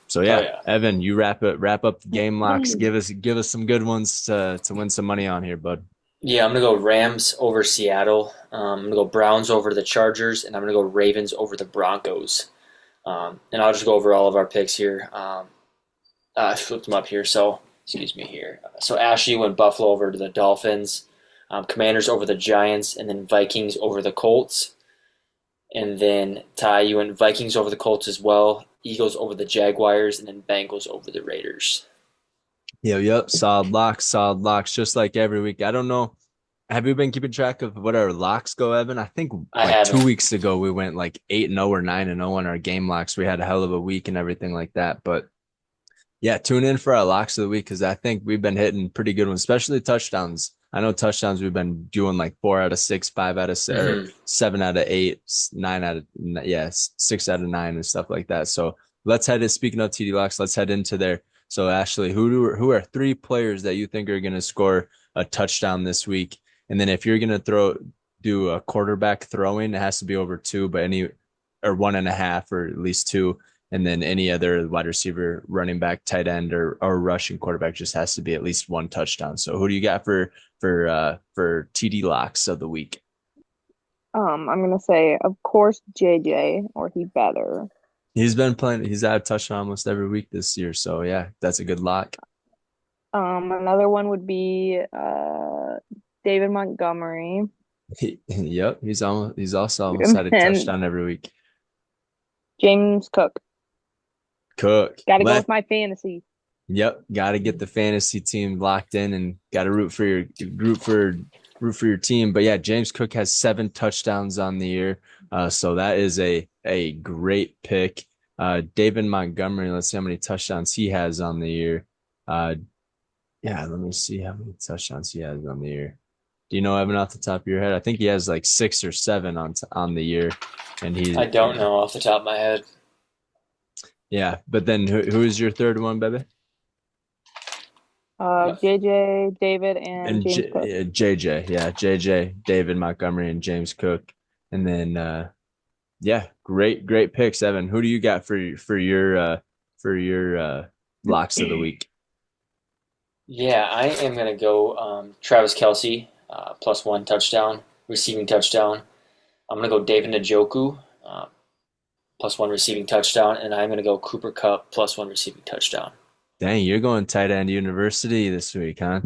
So Oh yeah, yeah. Evan, you wrap up the game locks. Give us some good ones to win some money on here, bud. Yeah, I'm gonna go Rams over Seattle. I'm gonna go Browns over the Chargers, and I'm gonna go Ravens over the Broncos. And I'll just go over all of our picks here. I flipped them up here, so excuse me here. So Ashley went Buffalo over to the Dolphins, Commanders over the Giants, and then Vikings over the Colts. And then Ty, you went Vikings over the Colts as well, Eagles over the Jaguars, and then Bengals over the Raiders. Yep. Solid locks, just like every week. I don't know. Have you been keeping track of what our locks go, Evan? I think I like haven't. 2 weeks ago we went like 8-0 or 9-0 on our game locks. We had a hell of a week and everything like that. But yeah, tune in for our locks of the week because I think we've been hitting pretty good ones, especially touchdowns. I know touchdowns we've been doing like 4 out of 6, 5 out of 6, or Mm-hmm. 7 out of 8, 6 out of 9 and stuff like that. So let's head in. Speaking of TD locks, let's head into there. So Ashley, who are three players that you think are going to score a touchdown this week? And then if you're going to do a quarterback throwing, it has to be over two, but any or 1.5 or at least two, and then any other wide receiver, running back, tight end, or rushing quarterback just has to be at least one touchdown. So who do you got for TD locks of the week? I'm gonna say, of course, JJ, or he better. He's been playing. He's had a touchdown almost every week this year. So yeah, that's a good lock. Another one would be David Montgomery. Yep, he's also almost And had a then touchdown every week. James Cook. Cook, Gotta go with let my fantasy. Yep, got to get the fantasy team locked in and got to root for your team. But yeah, James Cook has 7 touchdowns on the year, so that is a great pick. David Montgomery, let's see how many touchdowns he has on the year. Uh, yeah, let me see how many touchdowns he has on the year. Do you know Evan off the top of your head? I think he has like 6 or 7 on the year, and I he don't know off the top of my head. yeah. But then who is your third one, baby? JJ, David, and And James Cook. JJ, yeah, JJ, David Montgomery, and James Cook, and then yeah, great picks, Evan. Who do you got for your locks of the week? Yeah, I am gonna go Travis Kelsey, +1 touchdown, receiving touchdown. I'm gonna go David Njoku, +1 receiving touchdown, and I'm gonna go Cooper Kupp +1 receiving touchdown. Dang, you're going tight end university this week, huh?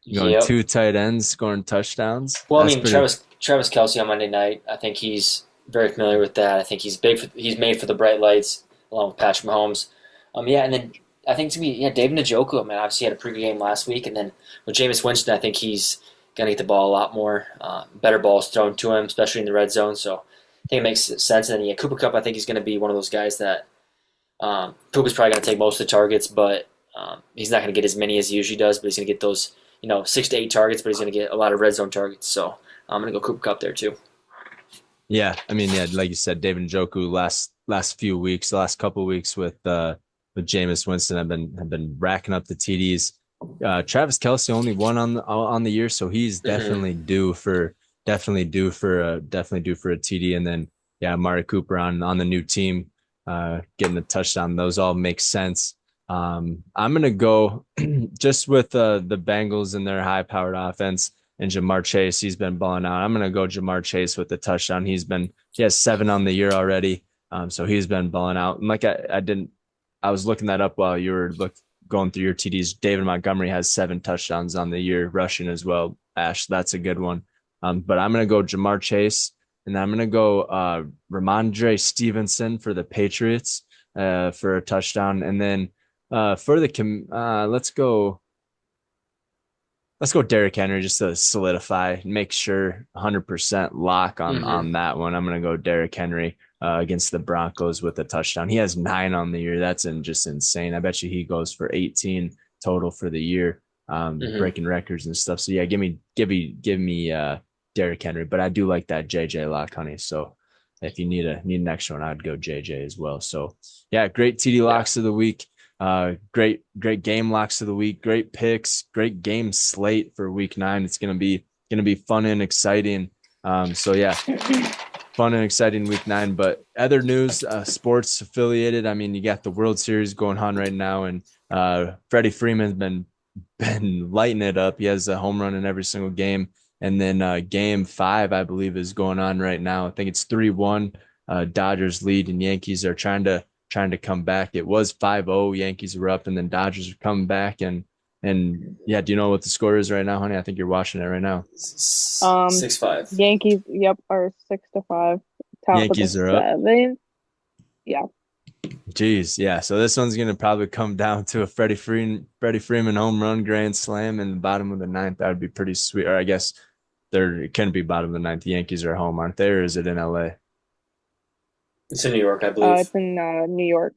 You're going Yep. two tight ends scoring touchdowns. Well, I That's mean pretty. Travis Kelsey on Monday night. I think he's very familiar with that. I think he's big. He's made for the bright lights along with Patrick Mahomes. Yeah, and then I think to be David Njoku. I mean, obviously he had a preview game last week, and then with Jameis Winston, I think he's gonna get the ball a lot more. Better balls thrown to him, especially in the red zone. So think it makes sense. And then, yeah, Cooper Cup, I think he's going to be one of those guys that Puka's probably going to take most of the targets, but he's not going to get as many as he usually does, but he's going to get those, 6 to 8 targets, but he's going to get a lot of red zone targets. So I'm going to go Cooper Cup there too. Yeah, I mean, yeah, like you said, David Njoku last few weeks, the last couple of weeks with Jameis Winston have been racking up the TDs. Travis Kelce only won on the year, so he's definitely due for a TD. And then yeah, Amari Cooper on the new team, getting a touchdown. Those all make sense. I'm gonna go just with the Bengals and their high powered offense. And Jamar Chase, he's been balling out. I'm going to go Jamar Chase with the touchdown. He has 7 on the year already. So he's been balling out. And like I was looking that up while you were going through your TDs. David Montgomery has 7 touchdowns on the year rushing as well. Ash, that's a good one. But I'm going to go Jamar Chase, and I'm going to go Ramondre Stevenson for the Patriots for a touchdown. And then for the let's go Derrick Henry just to solidify, make sure 100% lock on that one. I'm going to go Derrick Henry against the Broncos with a touchdown. He has 9 on the year. That's just insane. I bet you he goes for 18 total for the year, breaking records and stuff. So yeah, give me Derrick Henry, but I do like that JJ lock, honey. So if you need an extra one, I'd go JJ as well. So yeah, great TD locks of the week. Great game locks of the week, great picks, great game slate for week 9. It's gonna be fun and exciting. So yeah, fun and exciting week 9. But other news, sports affiliated. I mean, you got the World Series going on right now, and Freddie Freeman's been lighting it up. He has a home run in every single game. And then game 5, I believe, is going on right now. I think it's 3-1. Dodgers lead, and Yankees are trying to come back. It was 5-0. Yankees were up, and then Dodgers are coming back. And yeah, do you know what the score is right now, honey? I think you're watching it right now. 6-5. Yankees, are 6-5. Yankees are up. 7. Yeah. Jeez, yeah. So this one's gonna probably come down to a Freddie Freeman home run grand slam in the bottom of the 9th. That would be pretty sweet. Or I guess it can be bottom of the 9th. The Yankees are home, aren't they? Or is it in LA? It's in New York, I believe. It's in New York.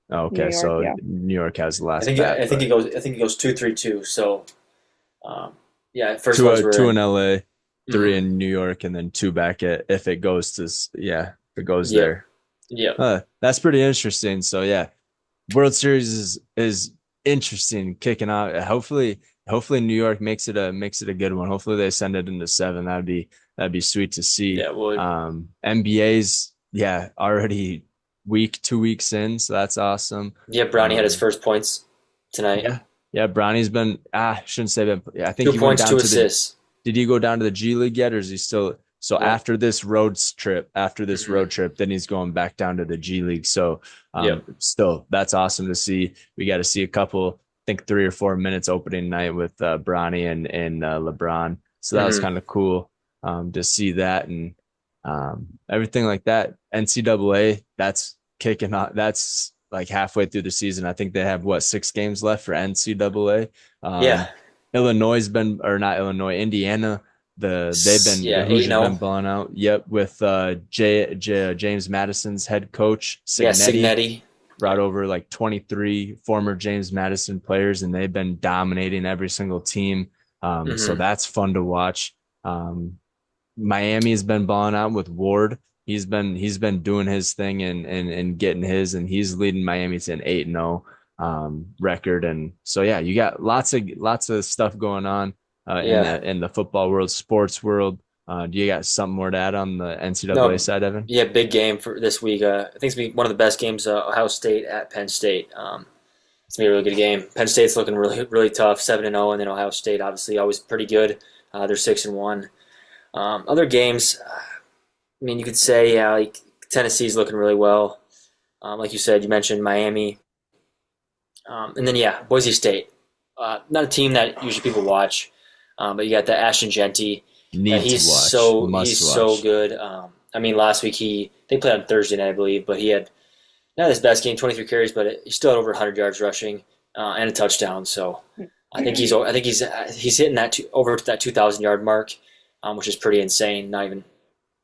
Oh, okay, New York, so yeah. New York has the last. I think it goes 2-3-2. So, first 2 in LA, 3 in New York, and then 2 back if it goes there. Yeah. That's pretty interesting. So yeah, World Series is interesting, kicking out. Hopefully New York makes it a good one. Hopefully they send it into 7. That'd be sweet to see. Yeah, it would. NBA's already 2 weeks in, so that's awesome. Yeah, Brownie had his first points tonight. Yeah, Brownie's been shouldn't say that. Yeah, I think 2 he points, went down 2 assists. Did he go down to the G League yet, or is he still? So after this road trip, then he's going back down to the G League. So still, that's awesome to see. We got to see a couple, I think 3 or 4 minutes opening night with Bronny and LeBron. So that was kind of cool to see that and everything like that. NCAA, that's kicking off. That's like halfway through the season. I think they have 6 games left for NCAA. Indiana. They've been 8-0. balling out. Yep, with James Madison's head coach Signetti brought over like 23 former James Madison players, and they've been dominating every single team. So that's fun to watch. Miami has been balling out with Ward. He's been doing his thing and getting his, and he's leading Miami to an 8-0 record. And so yeah, you got lots of stuff going on. In the football world, sports world. Do you got something more to add on the NCAA side, Evan? Yeah, big game for this week. I think it's going to be one of the best games, Ohio State at Penn State. It's going to be a really good game. Penn State's looking really, really tough, 7-0, and then Ohio State, obviously, always pretty good. They're 6-1. Other games, I mean, you could say, like Tennessee's looking really well. Like you said, you mentioned Miami. And then, Boise State. Not a team that usually people watch. But you got the Ashton Genty. He's so good. I mean, last week they played on Thursday night, I believe, but he had not his best game, 23 carries, but he still had over 100 yards rushing and a touchdown. So I think he's hitting that over that 2,000 yard mark, which is pretty insane. Not even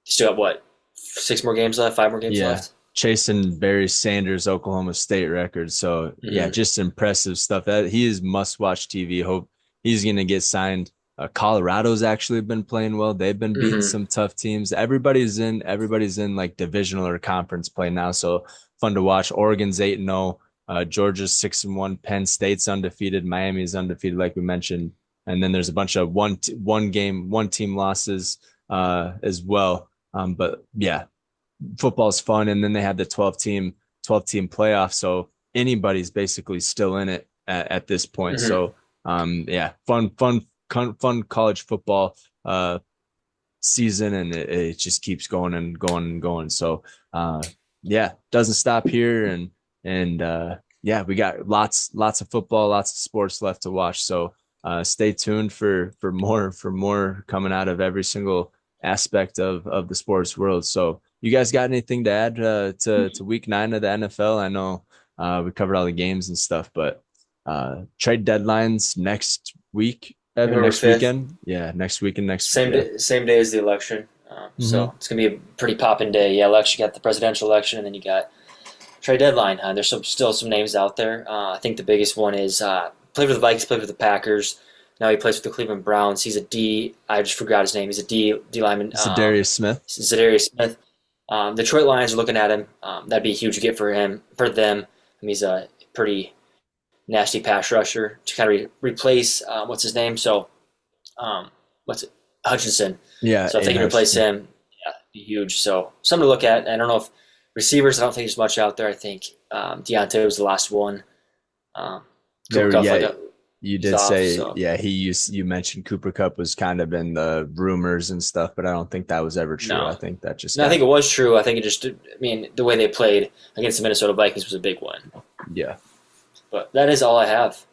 still got 6 more games left, 5 more games Yeah. left. Chasing Barry Sanders' Oklahoma State record. So yeah, just impressive stuff. That he is must-watch TV. Hope he's gonna get signed. Colorado's actually been playing well. They've been beating some tough teams. Everybody's in like divisional or conference play now. So fun to watch. Oregon's 8-0. Georgia's 6-1. Penn State's undefeated. Miami's undefeated, like we mentioned. And then there's a bunch of one team losses as well. But yeah, football's fun. And then they have the 12 team playoff. So anybody's basically still in it at this point. So yeah, fun college football season, and it just keeps going and going and going. So yeah, doesn't stop here, and yeah, we got lots of football, lots of sports left to watch. So stay tuned for more coming out of every single aspect of the sports world. So you guys got anything to add to week 9 of the NFL? I know we covered all the games and stuff, but trade deadlines next week, Evan, next 5th. Weekend. Yeah, next weekend, same day as the election. So it's gonna be a pretty poppin' day. Yeah, election, you got the presidential election, and then you got trade deadline. There's still some names out there. I think the biggest one is played for the Vikings, played for the Packers. Now he plays with the Cleveland Browns. He's a D. I just forgot his name. He's a D lineman. Za'Darius Smith. Detroit Lions are looking at him. That'd be a huge get for them. He's a pretty nasty pass rusher to kind of replace what's his name? So, Hutchinson. Yeah. So if they can replace him, yeah, it'd be huge. So something to look at. I don't know if receivers. I don't think there's much out there. I think Deontay was the last one. You did say, yeah, you mentioned Cooper Kupp was kind of in the rumors and stuff, but I don't think that was ever true. No. I think that just. No, I think it was true. I think it just, the way they played against the Minnesota Vikings was a big one. Yeah. But that is all I have.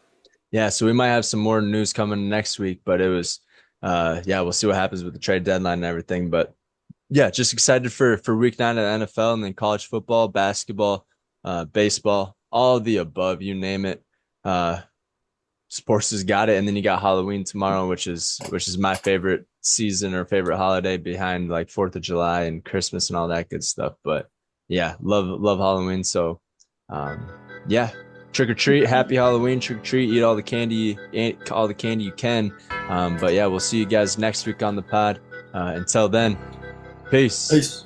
Yeah, so we might have some more news coming next week, but it was, yeah, we'll see what happens with the trade deadline and everything. But yeah, just excited for week 9 of the NFL, and then college football, basketball, baseball, all of the above, you name it. Sports has got it, and then you got Halloween tomorrow, which is my favorite season or favorite holiday behind like 4th of July and Christmas and all that good stuff. But yeah, love Halloween. So yeah, trick or treat, happy Halloween, trick or treat, eat all the candy you can. But yeah, we'll see you guys next week on the pod. Until then, peace.